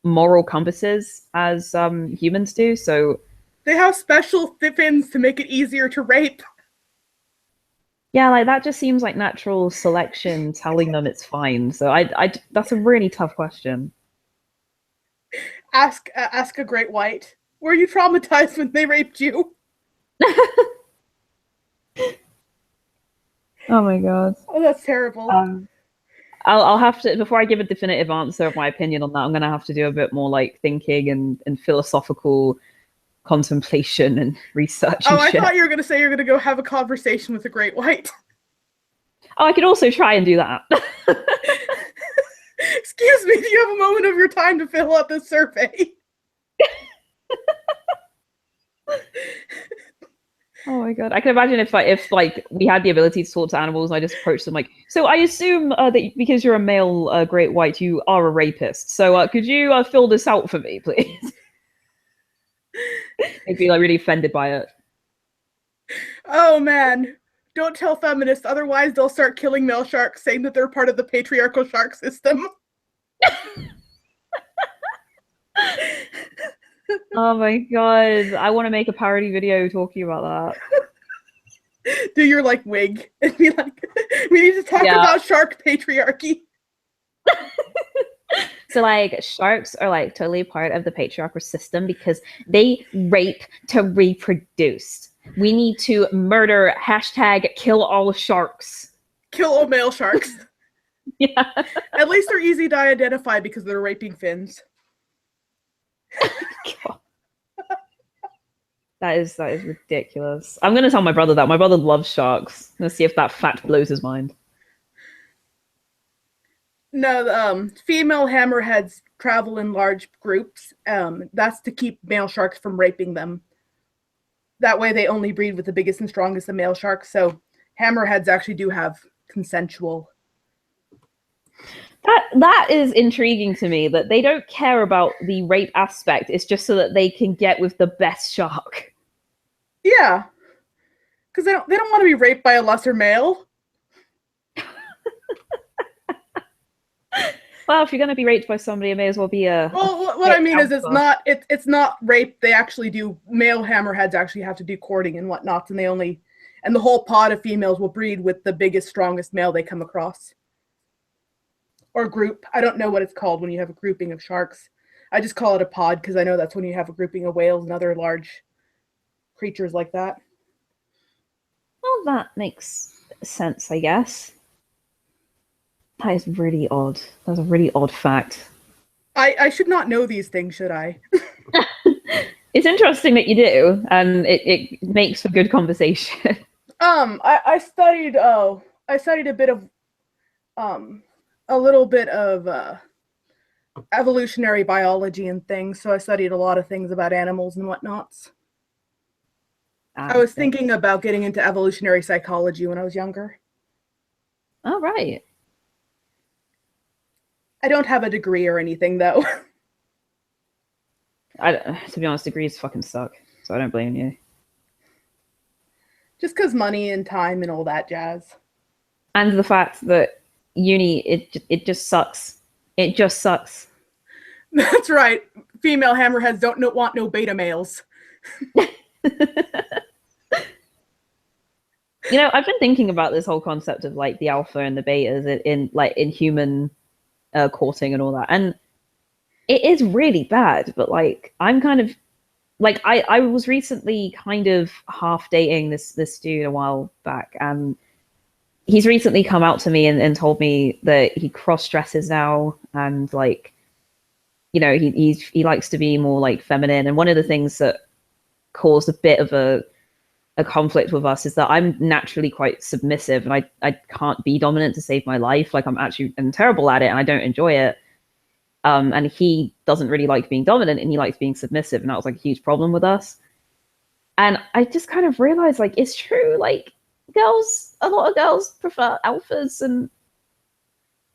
moral compasses as humans do. So
they have special fins to make it easier to rape.
Yeah, like that just seems like natural selection telling them it's fine. So I that's a really tough question.
Ask a great white. Were you traumatized when they raped you?
Oh my god.
Oh, that's terrible.
I'll have to, before I give a definitive answer of my opinion on that, I'm gonna have to do a bit more like thinking and philosophical contemplation and research.
Oh, I thought you were gonna say you're gonna go have a conversation with a great white.
Oh, I could also try and do that.
Excuse me, do you have a moment of your time to fill out this survey?
Oh my god, I can imagine if we had the ability to talk to animals, and I just approached them like, so I assume that because you're a male great white, you are a rapist. So could you fill this out for me, please? They'd be like really offended by it.
Oh man, don't tell feminists, otherwise they'll start killing male sharks, saying that they're part of the patriarchal shark system.
Oh my god, I want to make a parody video talking about
that. Do your like wig and be like, we need to talk about shark patriarchy.
So like sharks are like totally part of the patriarchal system because they rape to reproduce. We need to murder #kill all sharks.
Kill all male sharks.
Yeah.
At least they're easy to identify because they're raping fins.
That is ridiculous. I'm gonna tell my brother that. My brother loves sharks. Let's see if that fact blows his mind.
No, female hammerheads travel in large groups. That's to keep male sharks from raping them. That way they only breed with the biggest and strongest of male sharks. So hammerheads actually do have consensual.
That is intriguing to me, that they don't care about the rape aspect. It's just so that they can get with the best shark.
Yeah, because they don't want to be raped by a lesser male.
Well, if you're going to be raped by somebody, it may as well be a.
Well, what I mean is, it's not rape. They actually do. Male hammerheads actually have to do courting and whatnot, and the whole pod of females will breed with the biggest, strongest male they come across. Or group. I don't know what it's called when you have a grouping of sharks. I just call it a pod because I know that's when you have a grouping of whales and other large creatures like that.
Well, that makes sense, I guess. That is really odd. That's a really odd fact.
I should not know these things, should I?
It's interesting that you do, and it makes for good conversation.
I studied a bit of a little bit of evolutionary biology and things, so I studied a lot of things about animals and whatnots. I was thinking about getting into evolutionary psychology when I was younger.
Oh, right.
I don't have a degree or anything, though.
To be honest, degrees fucking suck, so I don't blame you.
Just because money and time and all that jazz.
And the fact that uni, it just sucks. It just sucks.
That's right. Female hammerheads don't want no beta males.
You know, I've been thinking about this whole concept of like the alpha and the betas in human courting and all that, and it is really bad. But like, I'm kind of like I was recently kind of half dating this dude a while back, and he's recently come out to me and told me that he cross dresses now, and like, you know, he likes to be more like feminine. And one of the things that caused a bit of a conflict with us is that I'm naturally quite submissive, and I can't be dominant to save my life. Like, I'm terrible at it, and I don't enjoy it. And he doesn't really like being dominant, and he likes being submissive, and that was like a huge problem with us. And I just kind of realized, like, it's true. Like, a lot of girls prefer alphas and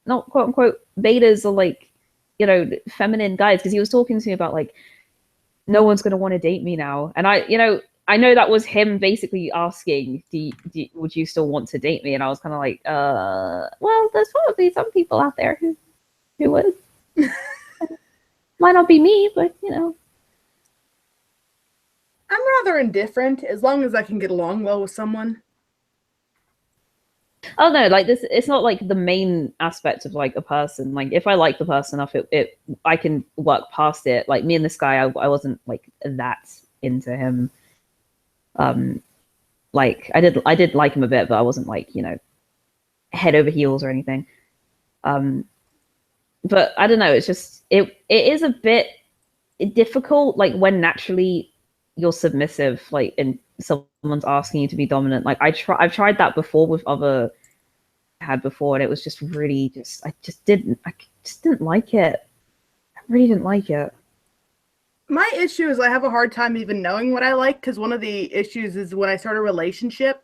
not quote unquote betas, or like, you know, feminine guys. Because he was talking to me about like, no one's going to want to date me now. And I know that was him basically asking, would you still want to date me? And I was kind of like, well, there's probably some people out there who would. Might not be me, but you know.
I'm rather indifferent as long as I can get along well with someone.
Oh no, like this, it's not like the main aspect of like a person. Like if I like the person enough, I can work past it. Like me and this guy, I wasn't like that into him. Like I did like him a bit, but I wasn't like, you know, head over heels or anything. But I don't know, it's just it is a bit difficult, like when naturally you're submissive, like and someone's asking you to be dominant. Like I've tried that before with other had before, and it was just really I just didn't like it. I really didn't like it.
My issue is I have a hard time even knowing what I like, because one of the issues is when I start a relationship,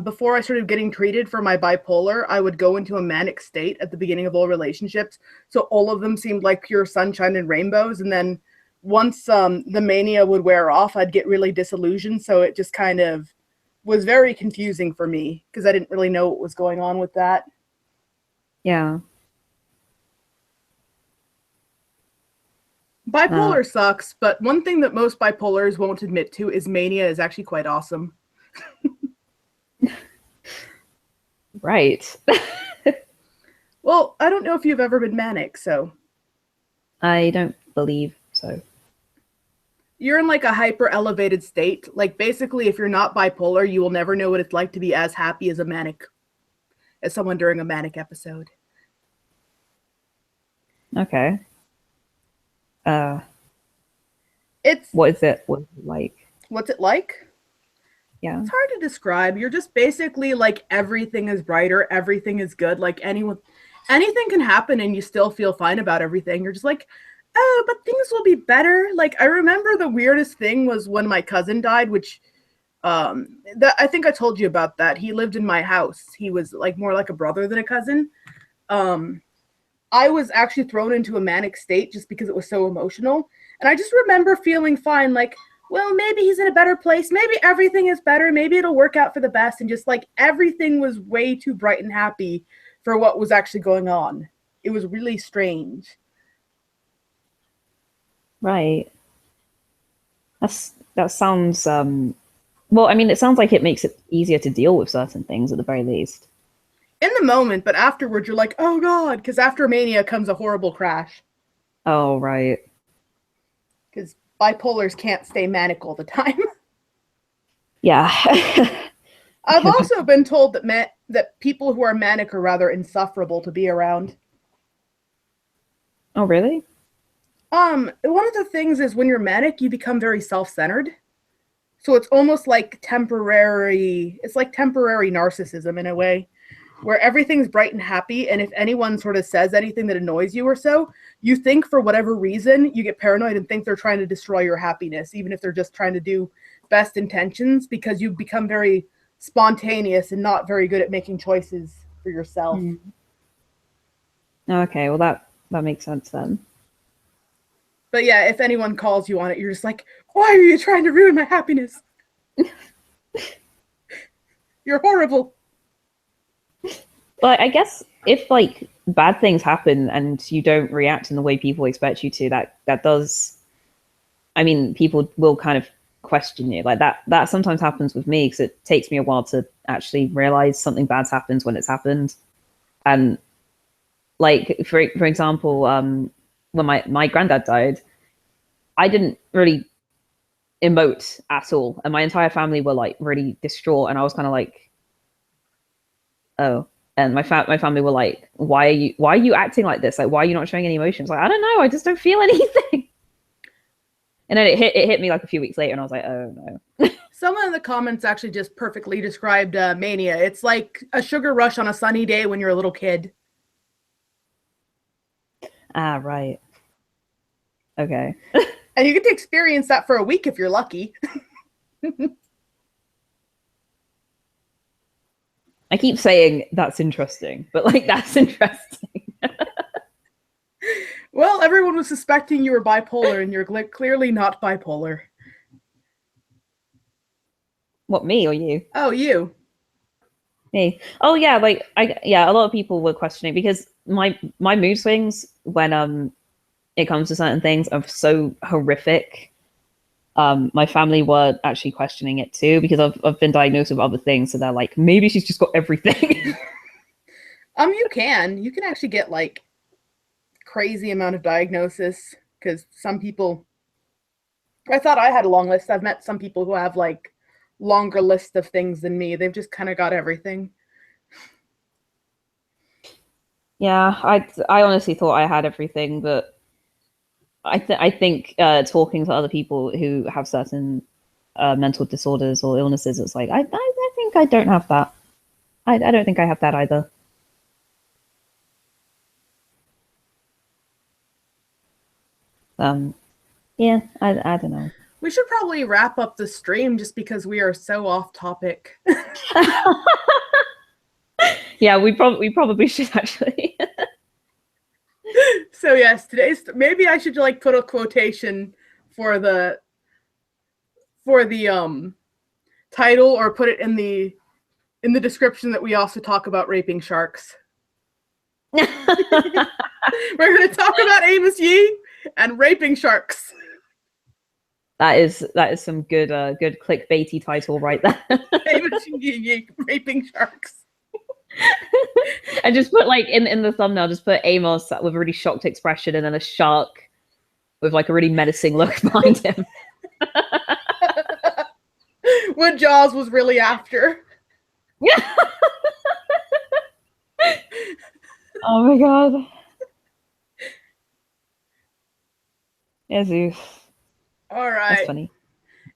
before I started getting treated for my bipolar, I would go into a manic state at the beginning of all relationships. So all of them seemed like pure sunshine and rainbows. And then once the mania would wear off, I'd get really disillusioned. So it just kind of was very confusing for me because I didn't really know what was going on with that.
Yeah.
Bipolar sucks, but one thing that most bipolars won't admit to is mania is actually quite awesome.
Right.
Well, I don't know if you've ever been manic, so.
I don't believe so.
You're in like a hyper elevated state. Like basically, if you're not bipolar, you will never know what it's like to be as happy as someone during a manic episode.
Okay.
It's
what is it like?
What's it like?
Yeah.
It's hard to describe. You're just basically like everything is brighter, everything is good. Like anything can happen and you still feel fine about everything. You're just like, oh, but things will be better. Like I remember the weirdest thing was when my cousin died, which I think I told you about that. He lived in my house. He was like more like a brother than a cousin. I was actually thrown into a manic state just because it was so emotional. And I just remember feeling fine, like, well, maybe he's in a better place. Maybe everything is better. Maybe it'll work out for the best. And just like everything was way too bright and happy for what was actually going on. It was really strange.
Right. That sounds well, I mean, it sounds like it makes it easier to deal with certain things at the very least.
In the moment, but afterwards you're like, oh God, because after mania comes a horrible crash.
Oh, right.
Because bipolars can't stay manic all the time.
Yeah.
I've also been told that people who are manic are rather insufferable to be around.
Oh, really?
One of the things is when you're manic, you become very self-centered. So it's almost like temporary narcissism in a way, where everything's bright and happy, and if anyone sort of says anything that annoys you or so, you think for whatever reason, you get paranoid and think they're trying to destroy your happiness, even if they're just trying to do best intentions, because you become very spontaneous and not very good at making choices for yourself.
Okay, well that makes sense then.
But yeah, if anyone calls you on it, you're just like, why are you trying to ruin my happiness? You're horrible.
But I guess if like bad things happen and you don't react in the way people expect you to, that does, I mean, people will kind of question you. Like that sometimes happens with me because it takes me a while to actually realize something bad's happened when it's happened. And like for example, when my granddad died, I didn't really emote at all, and my entire family were like really distraught, and I was kind of like, oh. And my family were like, why are you acting like this? Like, why are you not showing any emotions? Like, I don't know, I just don't feel anything. And then it hit me like a few weeks later, and I was like, oh no.
Someone in the comments actually just perfectly described mania. It's like a sugar rush on a sunny day when you're a little kid.
Ah, right. Okay.
And you get to experience that for a week if you're lucky.
I keep saying that's interesting, but like that's interesting.
Well, everyone was suspecting you were bipolar, and you're clearly not bipolar.
What, me or you?
Oh, you.
Me. Oh yeah, like a lot of people were questioning because my mood swings when it comes to certain things are so horrific. My family were actually questioning it too because I've been diagnosed with other things, so they're like, maybe she's just got everything.
You can actually get like crazy amount of diagnosis, because some people, I thought I had a long list. I've met some people who have like longer list of things than me. They've just kind of got everything.
Yeah, I honestly thought I had everything, but I think talking to other people who have certain mental disorders or illnesses, it's like I think I don't have that. I don't think I have that either. Yeah, I don't know.
We should probably wrap up the stream just because we are so off topic.
Yeah, we probably should actually.
So yes, maybe I should like put a quotation for the title, or put it in the description that we also talk about raping sharks. We're going to talk about Amos Yee and raping sharks.
That is some good clickbaity title right there.
Amos Yee raping sharks.
And just put like in the thumbnail, just put Amos with a really shocked expression and then a shark with like a really menacing look behind him.
What Jaws was really after.
Yeah. Oh my god. Jesus.
All right.
That's funny.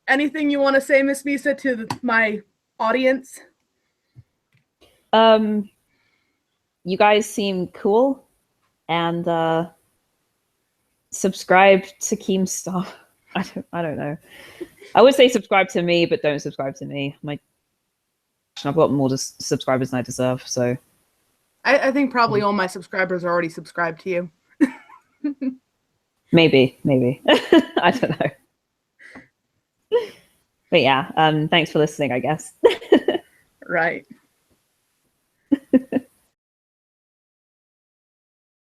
Anything you want to say, Miss Misa, to my audience?
You guys seem cool, and subscribe to Keemstar. I don't know. I would say subscribe to me, but don't subscribe to me. I've got more subscribers than I deserve, so.
I think probably all my subscribers are already subscribed to you.
Maybe. I don't know. But yeah, thanks for listening, I guess.
Right.